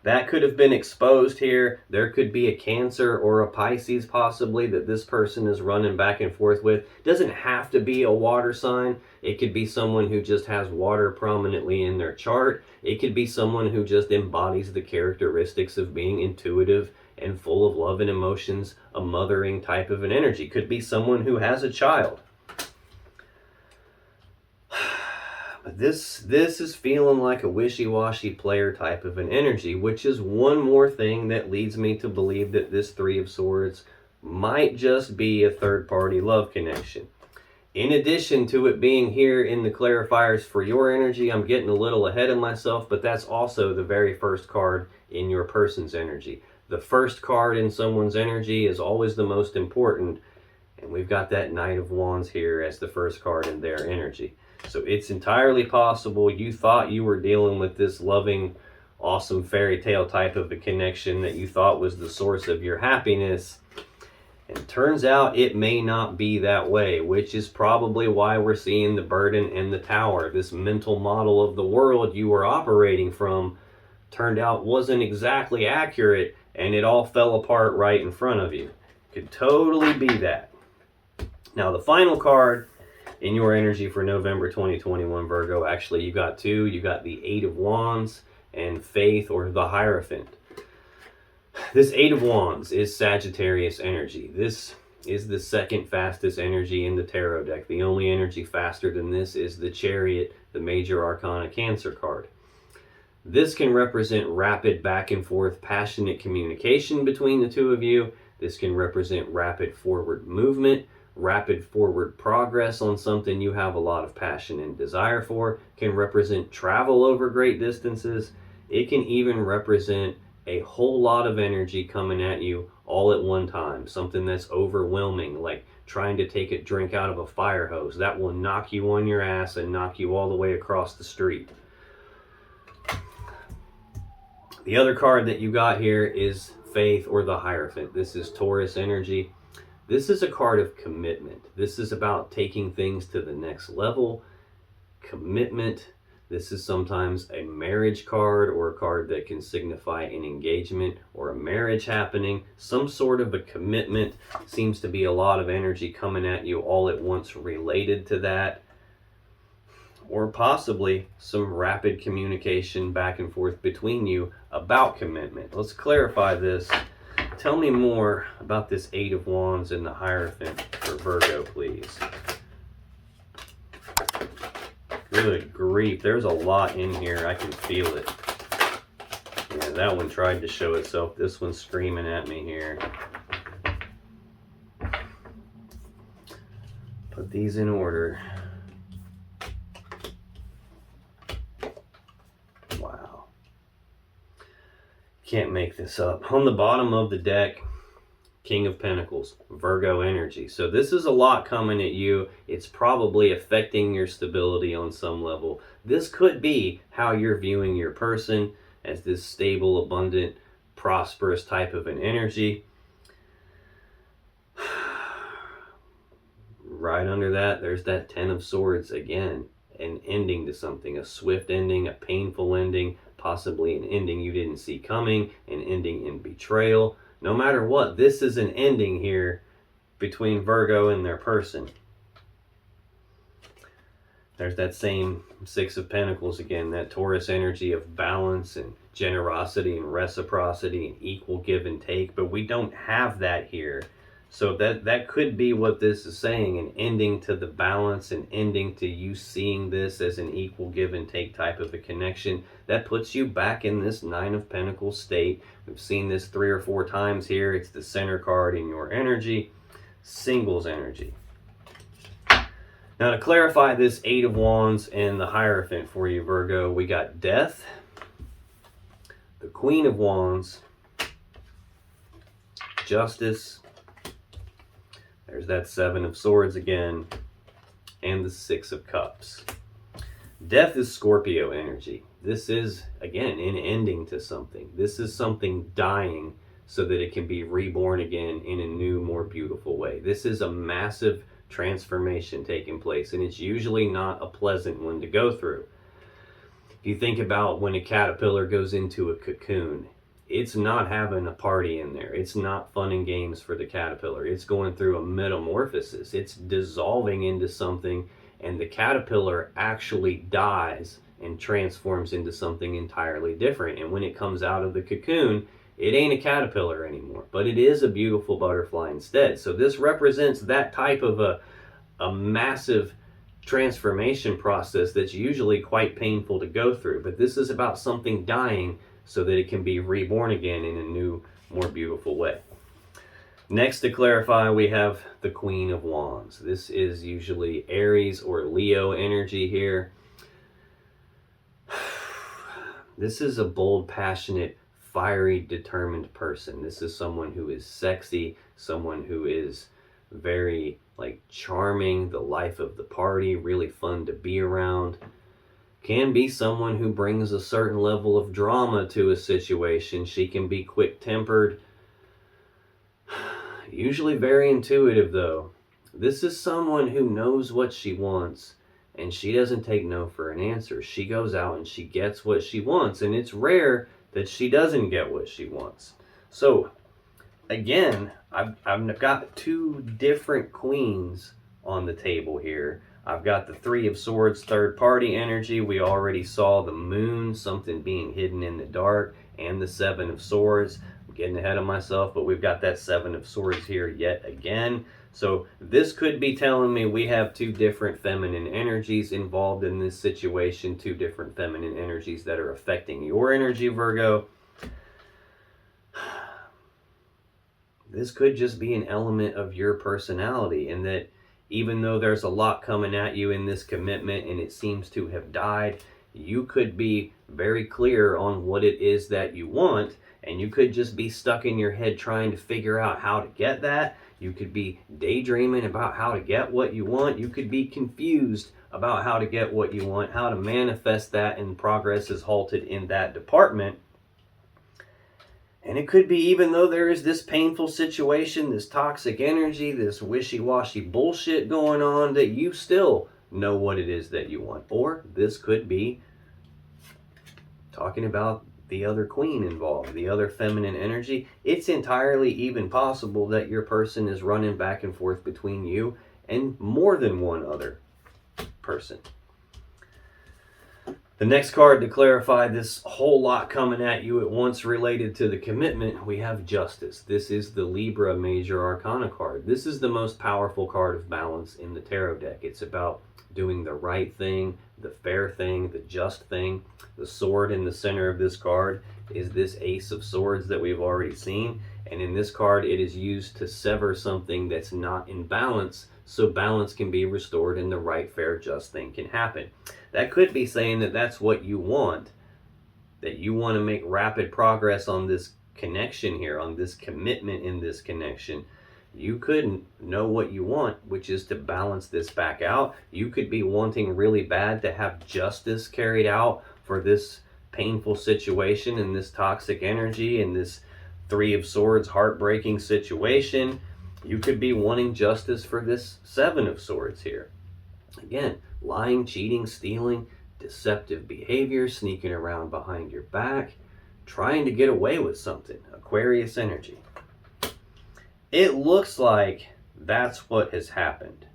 That could have been exposed here. There could be a Cancer or a Pisces possibly that this person is running back and forth with. It doesn't have to be a water sign. It could be someone who just has water prominently in their chart. It could be someone who just embodies the characteristics of being intuitive and full of love and emotions, a mothering type of an energy. Could be someone who has a child. But this is feeling like a wishy-washy player type of an energy, which is one more thing that leads me to believe that this 3 of Swords might just be a third-party love connection. In addition to it being here in the clarifiers for your energy, I'm getting a little ahead of myself, but that's also the very first card in your person's energy. The first card in someone's energy is always the most important, and we've got that Knight of Wands here as the first card in their energy. So it's entirely possible you thought you were dealing with this loving, awesome fairy tale type of a connection that you thought was the source of your happiness. And turns out it may not be that way, which is probably why we're seeing the burden and the tower. This mental model of the world you were operating from turned out wasn't exactly accurate, and it all fell apart right in front of you. Could totally be that. Now the final card in your energy for November 2021, Virgo, actually you got 2. You got the 8 of Wands and Faith, or the Hierophant. This 8 of Wands is Sagittarius energy. This is the second fastest energy in the tarot deck. The only energy faster than this is the Chariot, the major arcana Cancer card. This can represent rapid back and forth passionate communication between the two of you. This can represent rapid forward movement, rapid forward progress on something you have a lot of passion and desire for. Can represent travel over great distances. It can even represent a whole lot of energy coming at you all at one time. Something that's overwhelming, like trying to take a drink out of a fire hose. That will knock you on your ass and knock you all the way across the street. The other card that you got here is Faith, or the Hierophant. This is Taurus energy. This is a card of commitment. This is about taking things to the next level. Commitment. This is sometimes a marriage card, or a card that can signify an engagement or a marriage happening. Some sort of a commitment. Seems to be a lot of energy coming at you all at once related to that. Or possibly some rapid communication back and forth between you about commitment. Let's clarify this. Tell me more about this 8 of Wands and the Hierophant for Virgo, please. Good grief, there's a lot in here. I can feel it. Yeah, that one tried to show itself. This one's screaming at me here. Put these in order. Wow. Can't make this up. On the bottom of the deck, King of Pentacles, Virgo energy. So this is a lot coming at you. It's probably affecting your stability on some level. This could be how you're viewing your person, as this stable, abundant, prosperous type of an energy. Right under that, there's that 10 of Swords again. An ending to something, a swift ending, a painful ending, possibly an ending you didn't see coming, an ending in betrayal. No matter what, this is an ending here between Virgo and their person. There's that same 6 of Pentacles again, that Taurus energy of balance and generosity and reciprocity and equal give and take, but we don't have that here. So that could be what this is saying, an ending to the balance, an ending to you seeing this as an equal give and take type of a connection. That puts you back in this 9 of Pentacles state. We've seen this 3 or 4 times here. It's the center card in your energy, singles energy. Now to clarify this 8 of Wands and the Hierophant for you, Virgo, we got Death, the Queen of Wands, Justice. There's that Seven of Swords again. And the Six of Cups. Death is Scorpio energy. This is, again, an ending to something. This is something dying so that it can be reborn again in a new, more beautiful way. This is a massive transformation taking place, and it's usually not a pleasant one to go through. If you think about when a caterpillar goes into a cocoon, it's not having a party in there. It's not fun and games for the caterpillar. It's going through a metamorphosis. It's dissolving into something, and the caterpillar actually dies and transforms into something entirely different. And when it comes out of the cocoon, it ain't a caterpillar anymore, but it is a beautiful butterfly instead. So this represents that type of a massive transformation process that's usually quite painful to go through. But this is about something dying so that it can be reborn again in a new, more beautiful way. Next, to clarify, we have the Queen of Wands. This is usually Aries or Leo energy here. This is a bold, passionate, fiery, determined person. This is someone who is sexy, someone who is very charming, the life of the party, really fun to be around. Can be someone who brings a certain level of drama to a situation. She can be quick-tempered. Usually very intuitive, though. This is someone who knows what she wants, and she doesn't take no for an answer. She goes out and she gets what she wants, and it's rare that she doesn't get what she wants. So, again, I've got two different queens on the table here. I've got the Three of Swords, third party energy. We already saw the moon, something being hidden in the dark, and the Seven of Swords. I'm getting ahead of myself, but we've got that Seven of Swords here yet again. So this could be telling me we have two different feminine energies involved in this situation, two different feminine energies that are affecting your energy, Virgo. This could just be an element of your personality, and that even though there's a lot coming at you in this commitment and it seems to have died, you could be very clear on what it is that you want, and you could just be stuck in your head trying to figure out how to get that. You could be daydreaming about how to get what you want. You could be confused about how to get what you want, how to manifest that, and progress is halted in that department. And it could be, even though there is this painful situation, this toxic energy, this wishy-washy bullshit going on, that you still know what it is that you want. Or this could be talking about the other queen involved, the other feminine energy. It's entirely even possible that your person is running back and forth between you and more than one other person. The next card to clarify this whole lot coming at you at once related to the commitment, we have Justice. This is the Libra Major Arcana card. This is the most powerful card of balance in the tarot deck. It's about doing the right thing, the fair thing, the just thing. The sword in the center of this card is this Ace of Swords that we've already seen. And in this card, it is used to sever something that's not in balance, so balance can be restored and the right, fair, just thing can happen. That could be saying that that's what you want, that you want to make rapid progress on this connection here, on this commitment in this connection. You could know what you want, which is to balance this back out. You could be wanting really bad to have justice carried out for this painful situation and this toxic energy and this Three of Swords heartbreaking situation. You could be wanting justice for this Seven of Swords here. Again, lying, cheating, stealing, deceptive behavior, sneaking around behind your back, trying to get away with something. Aquarius energy. It looks like that's what has happened.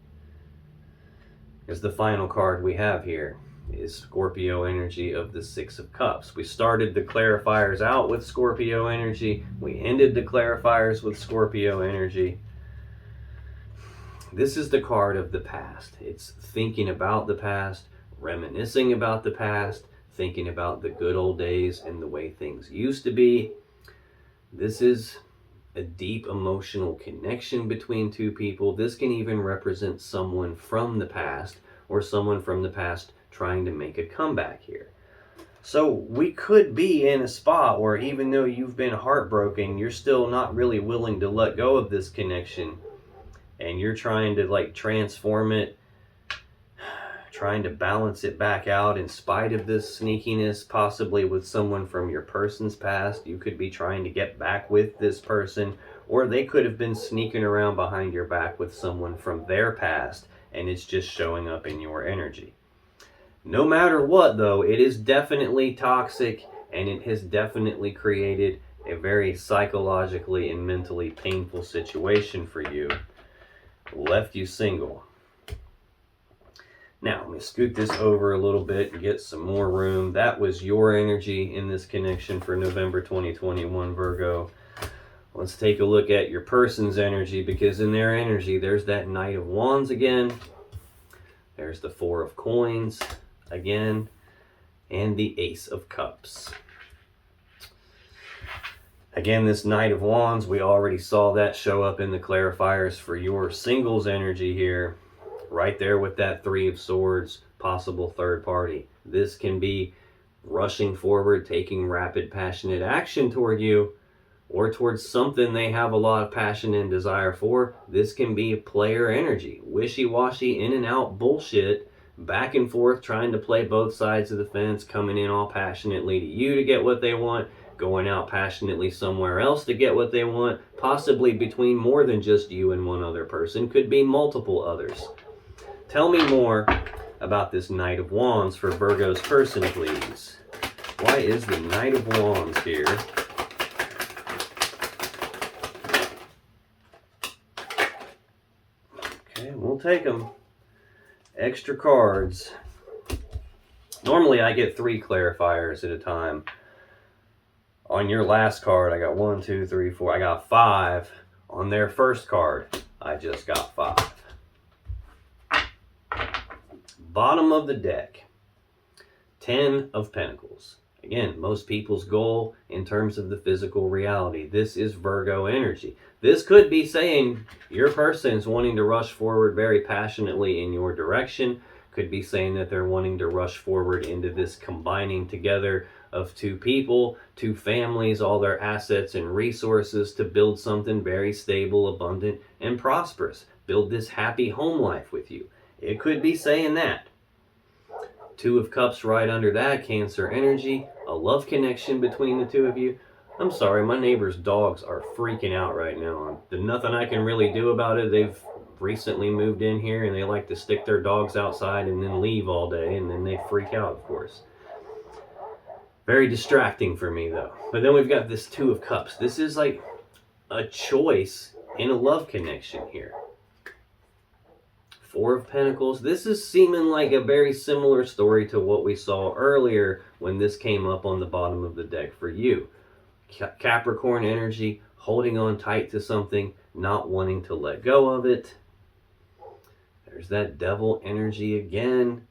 Is the final card we have here is Scorpio energy of the Six of Cups. We started the clarifiers out with Scorpio energy. We ended the clarifiers with Scorpio energy. This is the card of the past. It's thinking about the past, reminiscing about the past, thinking about the good old days and the way things used to be. This is a deep emotional connection between two people. This can even represent someone from the past or someone from the past trying to make a comeback here. So we could be in a spot where even though you've been heartbroken, you're still not really willing to let go of this connection. And you're trying to like transform it, trying to balance it back out in spite of this sneakiness, possibly with someone from your person's past. You could be trying to get back with this person, or they could have been sneaking around behind your back with someone from their past, and it's just showing up in your energy. No matter what, though, it is definitely toxic, and it has definitely created a very psychologically and mentally painful situation for you. Left you single. Now, let me scoot this over a little bit and get some more room. That was your energy in this connection for November 2021, Virgo. Let's take a look at your person's energy, because in their energy, there's that Knight of Wands again. There's the Four of Coins again, and the Ace of Cups. Again, this Knight of Wands, we already saw that show up in the clarifiers for your singles energy here. Right there with that Three of Swords, possible third party. This can be rushing forward, taking rapid, passionate action toward you, or towards something they have a lot of passion and desire for. This can be a player energy. Wishy-washy, in and out bullshit, back and forth, trying to play both sides of the fence, coming in all passionately to you to get what they want, going out passionately somewhere else to get what they want, possibly between more than just you and one other person, could be multiple others. Tell me more about this Knight of Wands for Virgo's person, please. Why is the Knight of Wands here? Okay, we'll take them. Extra cards. Normally I get 3 clarifiers at a time. On your last card, I got 1, 2, 3, 4. I got 5. On their first card, I just got 5. Bottom of the deck, 10 of Pentacles. Again, most people's goal in terms of the physical reality. This is Virgo energy. This could be saying your person's wanting to rush forward very passionately in your direction. Could be saying that they're wanting to rush forward into this combining together of 2 people, 2 families, all their assets and resources to build something very stable, abundant, and prosperous. Build this happy home life with you. It could be saying that. 2 of Cups right under that, Cancer energy, a love connection between the 2 of you. I'm sorry, my neighbor's dogs are freaking out right now. There's nothing I can really do about it. They've recently moved in here and they like to stick their dogs outside and then leave all day, and then they freak out, of course. Very distracting for me, though. But then we've got this 2 of Cups. This is like a choice in a love connection here. 4 of Pentacles. This is seeming like a very similar story to what we saw earlier when this came up on the bottom of the deck for you. Capricorn energy, holding on tight to something, not wanting to let go of it. There's that Devil energy again.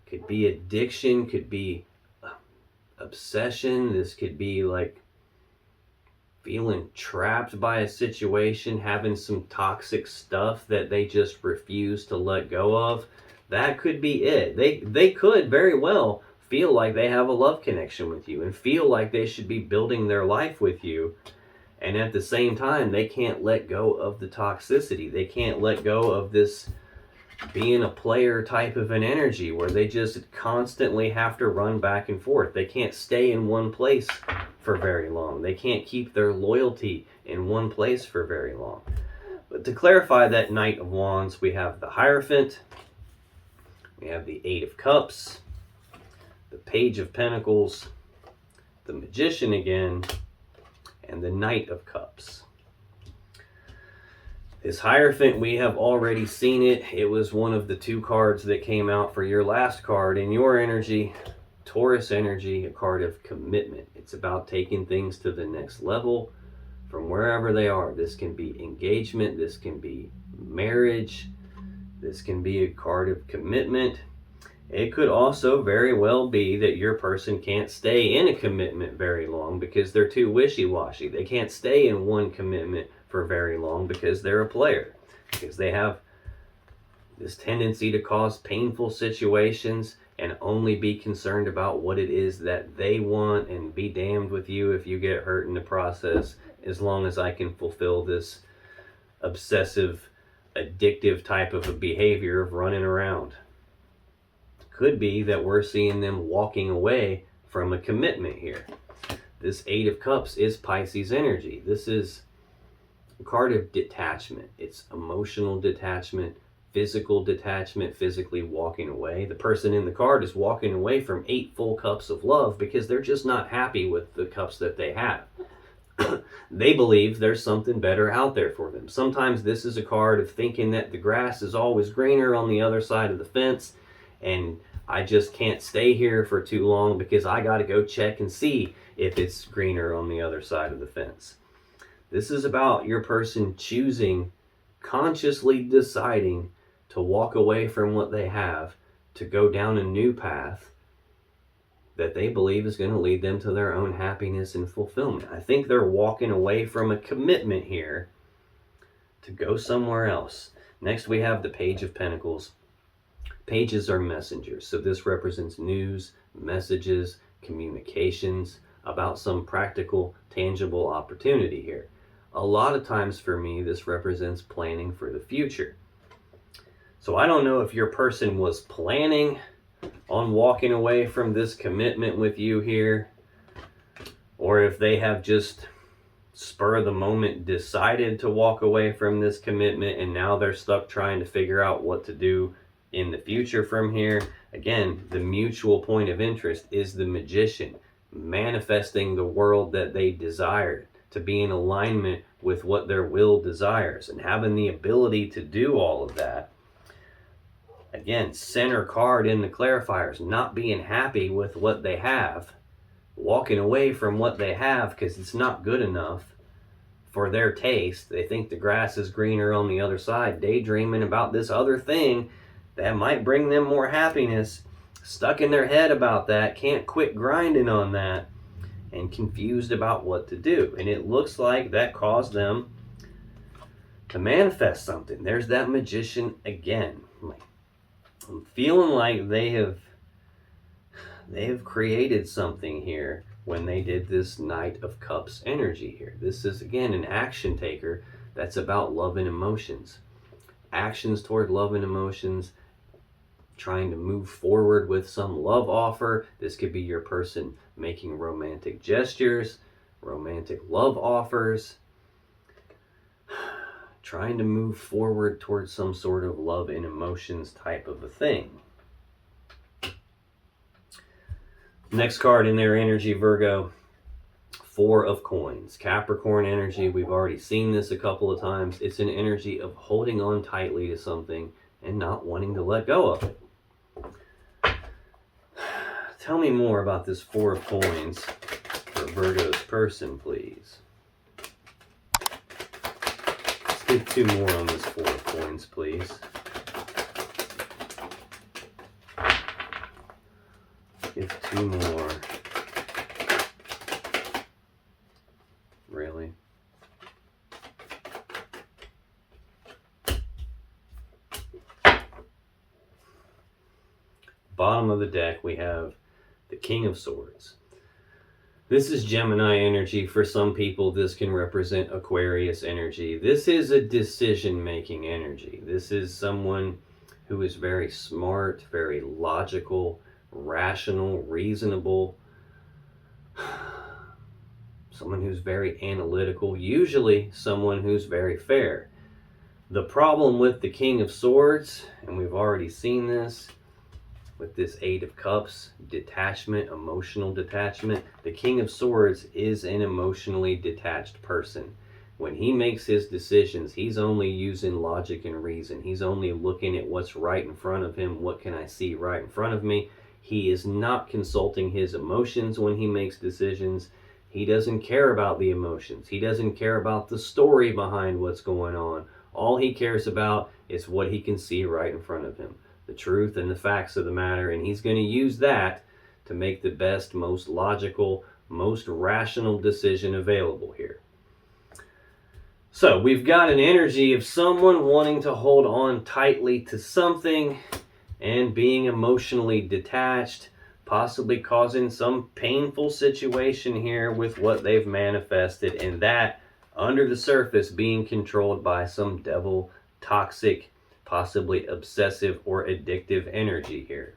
Could be addiction, could be obsession. This could be like feeling trapped by a situation, having some toxic stuff that they just refuse to let go of. That could be it. They could very well feel like they have a love connection with you and feel like they should be building their life with you. And at the same time, they can't let go of the toxicity. They can't let go of this being a player type of an energy where they just constantly have to run back and forth. They can't stay in one place for very long. They can't keep their loyalty in one place for very long. But to clarify that Knight of Wands, we have the Hierophant, we have the 8 of Cups, the Page of Pentacles, the Magician again, and the Knight of Cups. This Hierophant, we have already seen it. It was one of the 2 cards that came out for your last card in your energy. Taurus energy, a card of commitment. It's about taking things to the next level from wherever they are. This can be engagement. This can be marriage. This can be a card of commitment. It could also very well be that your person can't stay in a commitment very long because they're too wishy-washy. They can't stay in one commitment for very long because they're a player, because they have this tendency to cause painful situations and only be concerned about what it is that they want, and be damned with you if you get hurt in the process, as long as I can fulfill this obsessive, addictive type of a behavior of running around. Could be that we're seeing them walking away from a commitment here. This Eight of Cups is Pisces energy. This is a card of detachment. It's emotional detachment, physical detachment, physically walking away. The person in the card is walking away from 8 full cups of love because they're just not happy with the cups that they have. They believe there's something better out there for them. Sometimes this is a card of thinking that the grass is always greener on the other side of the fence, and I just can't stay here for too long because I got to go check and see if it's greener on the other side of the fence. This is about your person choosing, consciously deciding to walk away from what they have, to go down a new path that they believe is going to lead them to their own happiness and fulfillment. I think they're walking away from a commitment here to go somewhere else. Next, we have the Page of Pentacles. Pages are messengers, so this represents news, messages, communications about some practical, tangible opportunity here. A lot of times for me, this represents planning for the future. So I don't know if your person was planning on walking away from this commitment with you here, or if they have just spur of the moment decided to walk away from this commitment and now they're stuck trying to figure out what to do in the future from here. Again, the mutual point of interest is the Magician, manifesting the world that they desire, to be in alignment with what their will desires, and having the ability to do all of that. Again, center card in the clarifiers, not being happy with what they have, walking away from what they have because it's not good enough for their taste. They think the grass is greener on the other side, daydreaming about this other thing that might bring them more happiness, stuck in their head about that, can't quit grinding on that, and confused about what to do. And it looks like that caused them to manifest something. There's that Magician again. I'm feeling like they have created something here when they did this Knight of Cups energy here. This is, again, an action taker that's about love and emotions. Actions toward love and emotions, trying to move forward with some love offer. This could be your person making romantic gestures, romantic love offers, trying to move forward towards some sort of love and emotions type of a thing. Next card in their energy, Virgo, 4 of Coins. Capricorn energy, we've already seen this a couple of times. It's an energy of holding on tightly to something and not wanting to let go of it. Tell me more about this 4 of Coins for Virgo's person, please. Let's get 2 more on this 4 of Coins, please. Give 2 more. Really? Bottom of the deck, we have the King of Swords. This is Gemini energy. For some people, this can represent Aquarius energy. This is a decision-making energy. This is someone who is very smart, very logical, rational, reasonable. Someone who's very analytical. Usually someone who's very fair. The problem with the King of Swords, and we've already seen this, with this 8 of Cups, detachment, emotional detachment. The King of Swords is an emotionally detached person. When he makes his decisions, he's only using logic and reason. He's only looking at what's right in front of him. What can I see right in front of me? He is not consulting his emotions when he makes decisions. He doesn't care about the emotions. He doesn't care about the story behind what's going on. All he cares about is what he can see right in front of him. The truth and the facts of the matter, and he's going to use that to make the best, most logical, most rational decision available here. So we've got an energy of someone wanting to hold on tightly to something and being emotionally detached, possibly causing some painful situation here with what they've manifested, and that under the surface being controlled by some devil, toxic, possibly obsessive or addictive energy here.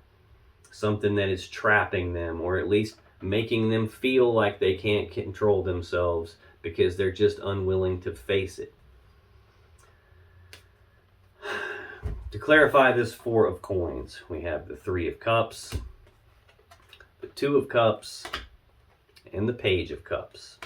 Something that is trapping them, or at least making them feel like they can't control themselves because they're just unwilling to face it. To clarify this Four of Coins, we have the Three of Cups, the Two of Cups, and the Page of Cups.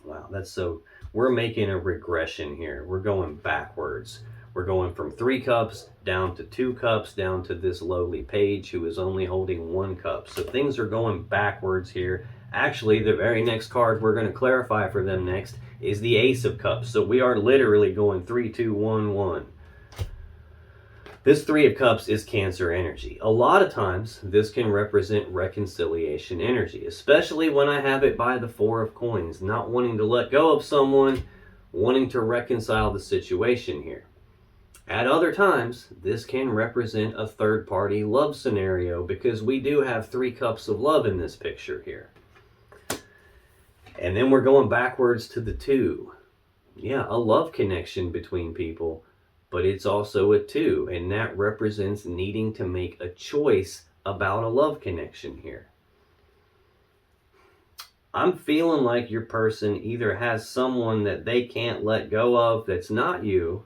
Wow, that's so... We're making a regression here. We're going backwards. We're going from 3 cups down to 2 cups, down to this lowly page who is only holding 1 cup. So things are going backwards here. Actually, the very next card we're going to clarify for them next is the Ace of Cups. So we are literally going 3, 2, 1, 1. This Three of Cups is Cancer energy. A lot of times, this can represent reconciliation energy, especially when I have it by the Four of Coins, not wanting to let go of someone, wanting to reconcile the situation here. At other times, this can represent a third-party love scenario because we do have 3 cups of love in this picture here. And then we're going backwards to the 2. Yeah, a love connection between people, but it's also a 2, and that represents needing to make a choice about a love connection here. I'm feeling like your person either has someone that they can't let go of that's not you,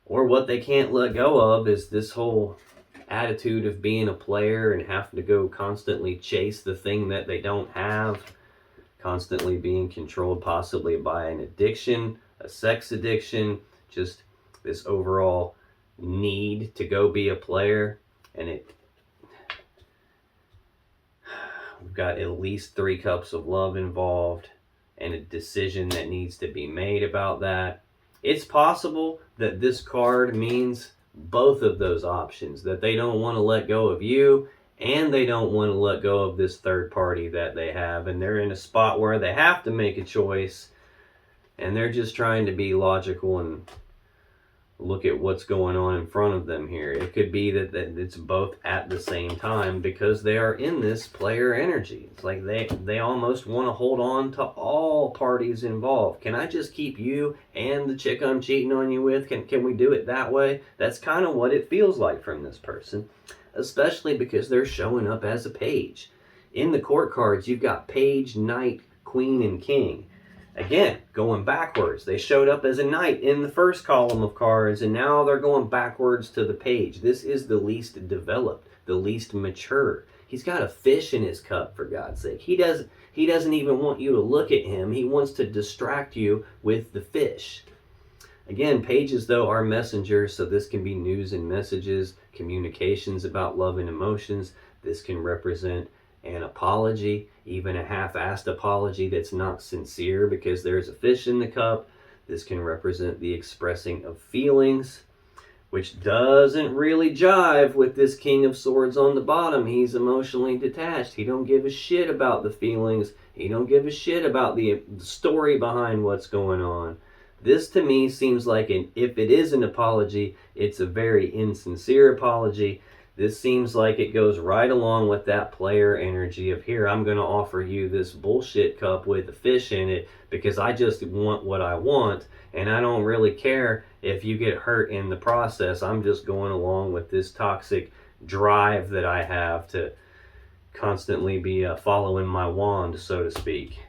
or what they can't let go of is this whole attitude of being a player and having to go constantly chase the thing that they don't have, constantly being controlled possibly by an addiction, a sex addiction, just this overall need to go be a player. And we've got at least 3 cups of love involved and a decision that needs to be made about that. It's possible that this card means both of those options, that they don't want to let go of you and they don't want to let go of this third party that they have, and they're in a spot where they have to make a choice and they're just trying to be logical and look at what's going on in front of them here. It could be that it's both at the same time because they are in this player energy. It's like they almost want to hold on to all parties involved. Can I just keep you and the chick I'm cheating on you with? Can we do it that way? That's kind of what it feels like from this person, especially because they're showing up as a page. In the court cards, you've got page, knight, queen, and king. Again, going backwards. They showed up as a knight in the first column of cards, and now they're going backwards to the page. This is the least developed, the least mature. He's got a fish in his cup, for God's sake. He doesn't even want you to look at him. He wants to distract you with the fish. Again, pages, though, are messengers, so this can be news and messages, communications about love and emotions. This can represent an apology, even a half-assed apology that's not sincere because there's a fish in the cup. This can represent the expressing of feelings, which doesn't really jive with this King of Swords on the bottom. He's emotionally detached. He don't give a shit about the feelings. He don't give a shit about the story behind what's going on. This to me seems like if it is an apology, it's a very insincere apology. This seems like it goes right along with that player energy of, here, I'm going to offer you this bullshit cup with a fish in it because I just want what I want, and I don't really care if you get hurt in the process. I'm just going along with this toxic drive that I have to constantly be following my wand, so to speak.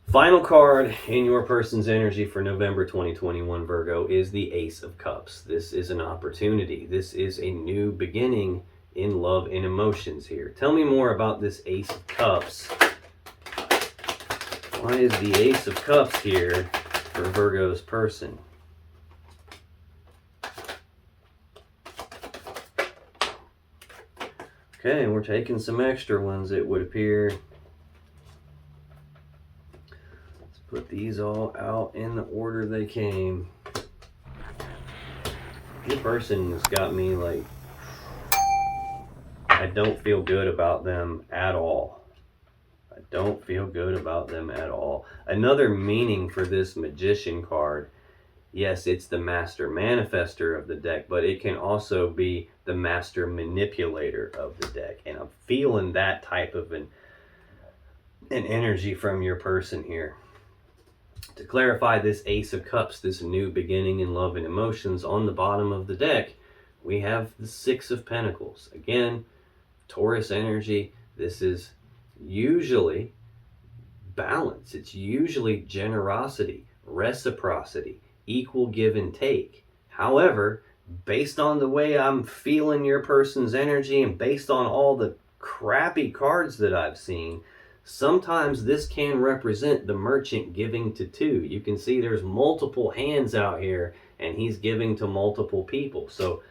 Final card in your person's energy for November 2021, Virgo, is the Ace of Cups. This is an opportunity. This is a new beginning in love and emotions here. Tell me more about this Ace of Cups. Why is the Ace of Cups here for Virgo's person? Okay, we're taking some extra ones, it would appear. Put these all out in the order they came. Your person has got me like, I don't feel good about them at all. I don't feel good about them at all. Another meaning for this Magician card Yes, it's the master manifester of the deck, but it can also be the master manipulator of the deck. And I'm feeling that type of an energy from your person here. To clarify this Ace of Cups, this new beginning in love and emotions, on the bottom of the deck, we have the Six of Pentacles. Again, Taurus energy. This is usually balance. It's usually generosity, reciprocity, equal give and take. However, based on the way I'm feeling your person's energy and based on all the crappy cards that I've seen, sometimes this can represent the merchant giving to two. You can see there's multiple hands out here and he's giving to multiple people. So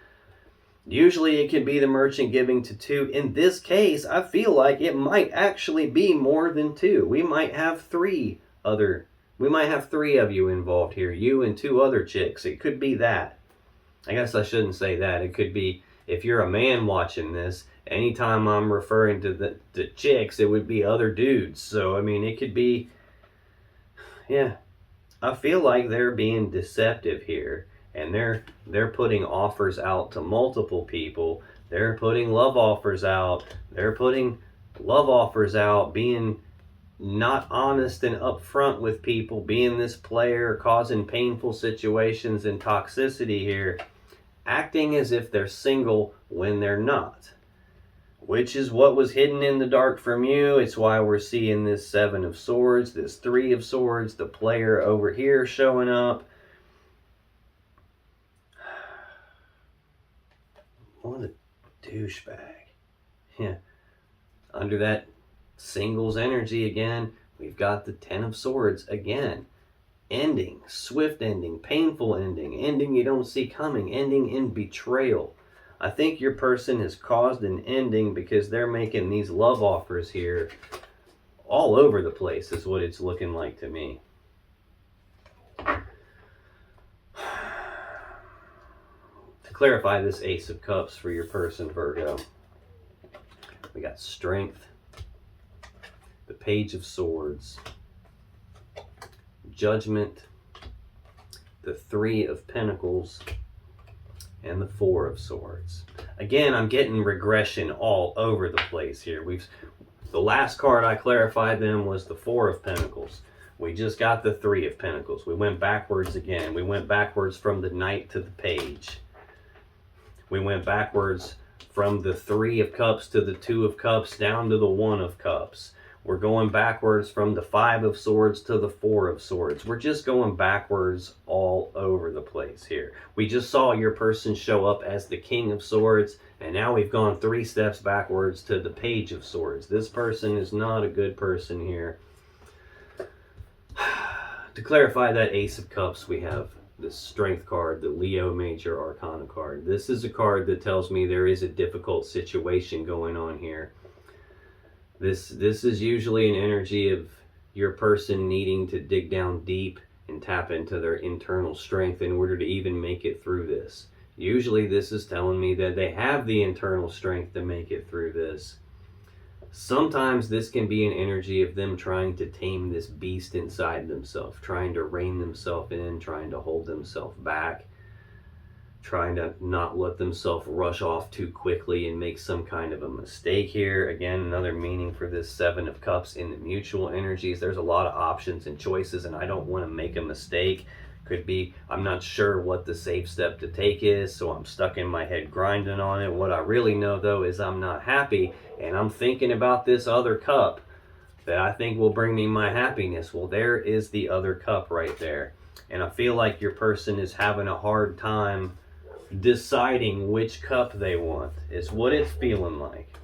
usually it can be the merchant giving to two. In this case, I feel like it might actually be more than two. We might have three of you involved here, you and two other chicks. It could be that. I guess I shouldn't say that. It could be, if you're a man watching this, anytime I'm referring to the chicks, it would be other dudes. So, I mean, it could be, yeah. I feel like they're being deceptive here. And they're putting offers out to multiple people. They're putting love offers out. They're putting love offers out, being not honest and upfront with people, being this player, causing painful situations and toxicity here, acting as if they're single when they're not, which is what was hidden in the dark from you. It's why we're seeing this Seven of Swords, this Three of Swords, the player over here showing up. What a douchebag. Yeah. Under that singles energy again, we've got the Ten of Swords again. Ending, swift ending, painful ending, ending you don't see coming, ending in betrayal. I think your person has caused an ending because they're making these love offers here all over the place, is what it's looking like to me. To clarify this Ace of Cups for your person, Virgo, we got Strength, the Page of Swords, Judgment, the Three of Pentacles, and the Four of Swords. Again, I'm getting regression all over the place here. The last card I clarified them was the Four of Pentacles. We just got the Three of Pentacles. We went backwards again. We went backwards from the Knight to the Page. We went backwards from the Three of Cups to the Two of Cups down to the One of Cups. We're going backwards from the Five of Swords to the Four of Swords. We're just going backwards all over the place here. We just saw your person show up as the King of Swords, and now we've gone 3 steps backwards to the Page of Swords. This person is not a good person here. To clarify that Ace of Cups, we have the Strength card, the Leo Major Arcana card. This is a card that tells me there is a difficult situation going on here. This is usually an energy of your person needing to dig down deep and tap into their internal strength in order to even make it through this. Usually this is telling me that they have the internal strength to make it through this. Sometimes this can be an energy of them trying to tame this beast inside themselves, trying to rein themselves in, trying to hold themselves back, trying to not let themselves rush off too quickly and make some kind of a mistake here. Again, another meaning for this Seven of Cups in the mutual energies. There's a lot of options and choices, and I don't want to make a mistake. Could be, I'm not sure what the safe step to take is, so I'm stuck in my head grinding on it. What I really know, though, is I'm not happy, and I'm thinking about this other cup that I think will bring me my happiness. Well, there is the other cup right there. And I feel like your person is having a hard time deciding which cup they want. It's what it's feeling like.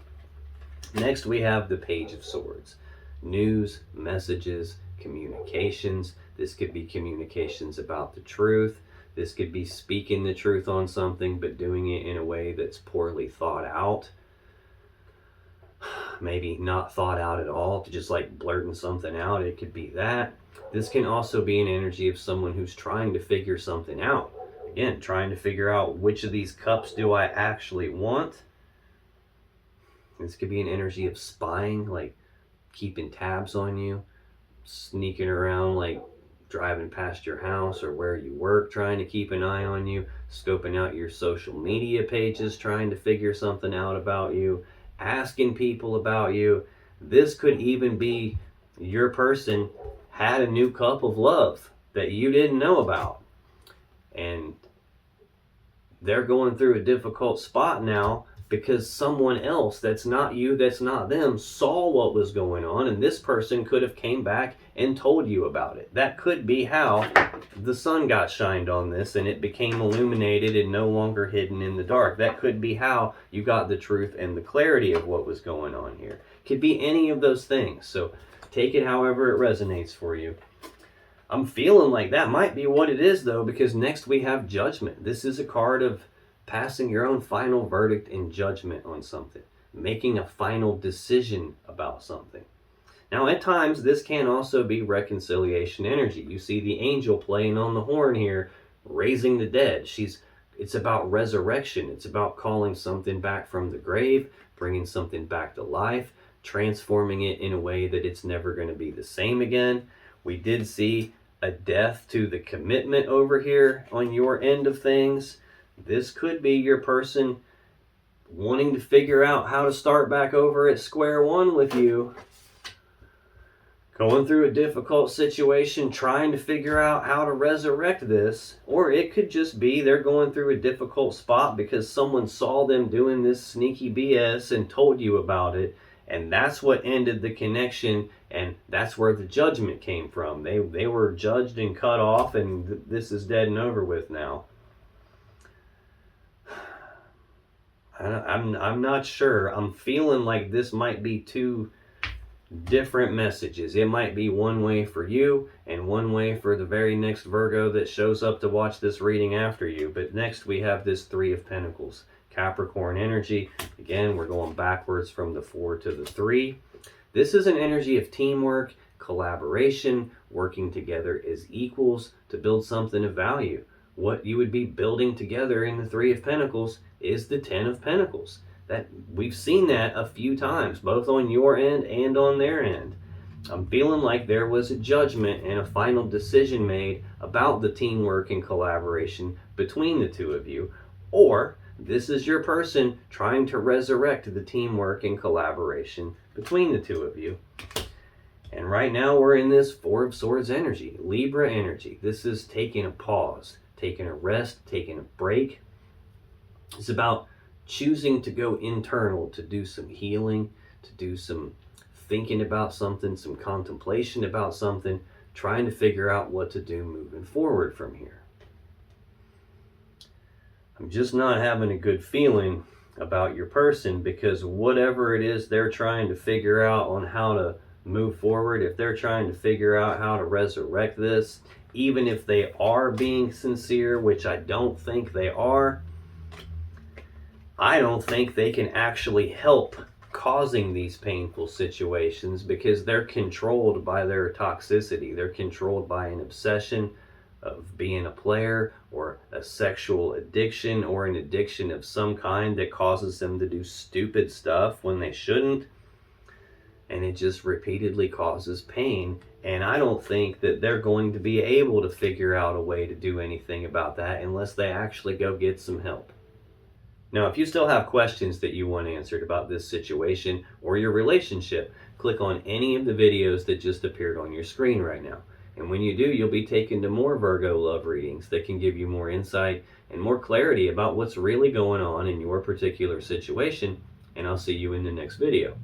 Next, we have the Page of Swords. News, messages, communications. This could be communications about the truth. This could be speaking the truth on something, but doing it in a way that's poorly thought out. Maybe not thought out at all, to just like blurting something out. It could be that. This can also be an energy of someone who's trying to figure something out. Again, trying to figure out which of these cups do I actually want. This could be an energy of spying, like keeping tabs on you, sneaking around, like driving past your house or where you work, trying to keep an eye on you, scoping out your social media pages, trying to figure something out about you, asking people about you. This could even be your person had a new cup of love that you didn't know about. And they're going through a difficult spot now because someone else that's not you, that's not them, saw what was going on, and this person could have came back and told you about it. That could be how the sun got shined on this and it became illuminated and no longer hidden in the dark. That could be how you got the truth and the clarity of what was going on here. Could be any of those things. So take it however it resonates for you. I'm feeling like that might be what it is, though, because next we have Judgment. This is a card of passing your own final verdict in judgment on something, making a final decision about something. Now, at times, this can also be reconciliation energy. You see the angel playing on the horn here, raising the dead. It's about resurrection. It's about calling something back from the grave, bringing something back to life, transforming it in a way that it's never going to be the same again. We did see a death to the commitment over here on your end of things. This could be your person wanting to figure out how to start back over at square one with you, going through a difficult situation, trying to figure out how to resurrect this. Or it could just be they're going through a difficult spot because someone saw them doing this sneaky BS and told you about it, and that's what ended the connection, and that's where the judgment came from. They were judged and cut off, and this is dead and over with now. I'm not sure. I'm feeling like this might be two different messages. It might be one way for you and one way for the very next Virgo that shows up to watch this reading after you. But next we have this Three of Pentacles, Capricorn energy. Again, we're going backwards from the 4 to the 3. This is an energy of teamwork, collaboration, working together as equals to build something of value. What you would be building together in the Three of Pentacles is the 10 of Pentacles. That we've seen that a few times, both on your end and on their end. I'm feeling like there was a judgment and a final decision made about the teamwork and collaboration between the two of you, or this is your person trying to resurrect the teamwork and collaboration between the two of you. And right now we're in this Four of Swords energy, Libra energy. This is taking a pause, taking a rest, taking a break. It's about choosing to go internal, to do some healing, to do some thinking about something, some contemplation about something, trying to figure out what to do moving forward from here. I'm just not having a good feeling about your person, because whatever it is they're trying to figure out on how to move forward, if they're trying to figure out how to resurrect this, even if they are being sincere, which I don't think they are, I don't think they can actually help causing these painful situations, because they're controlled by their toxicity. They're controlled by an obsession of being a player, or a sexual addiction, or an addiction of some kind that causes them to do stupid stuff when they shouldn't. And it just repeatedly causes pain. And I don't think that they're going to be able to figure out a way to do anything about that unless they actually go get some help. Now, if you still have questions that you want answered about this situation or your relationship, click on any of the videos that just appeared on your screen right now. And when you do, you'll be taken to more Virgo love readings that can give you more insight and more clarity about what's really going on in your particular situation. And I'll see you in the next video.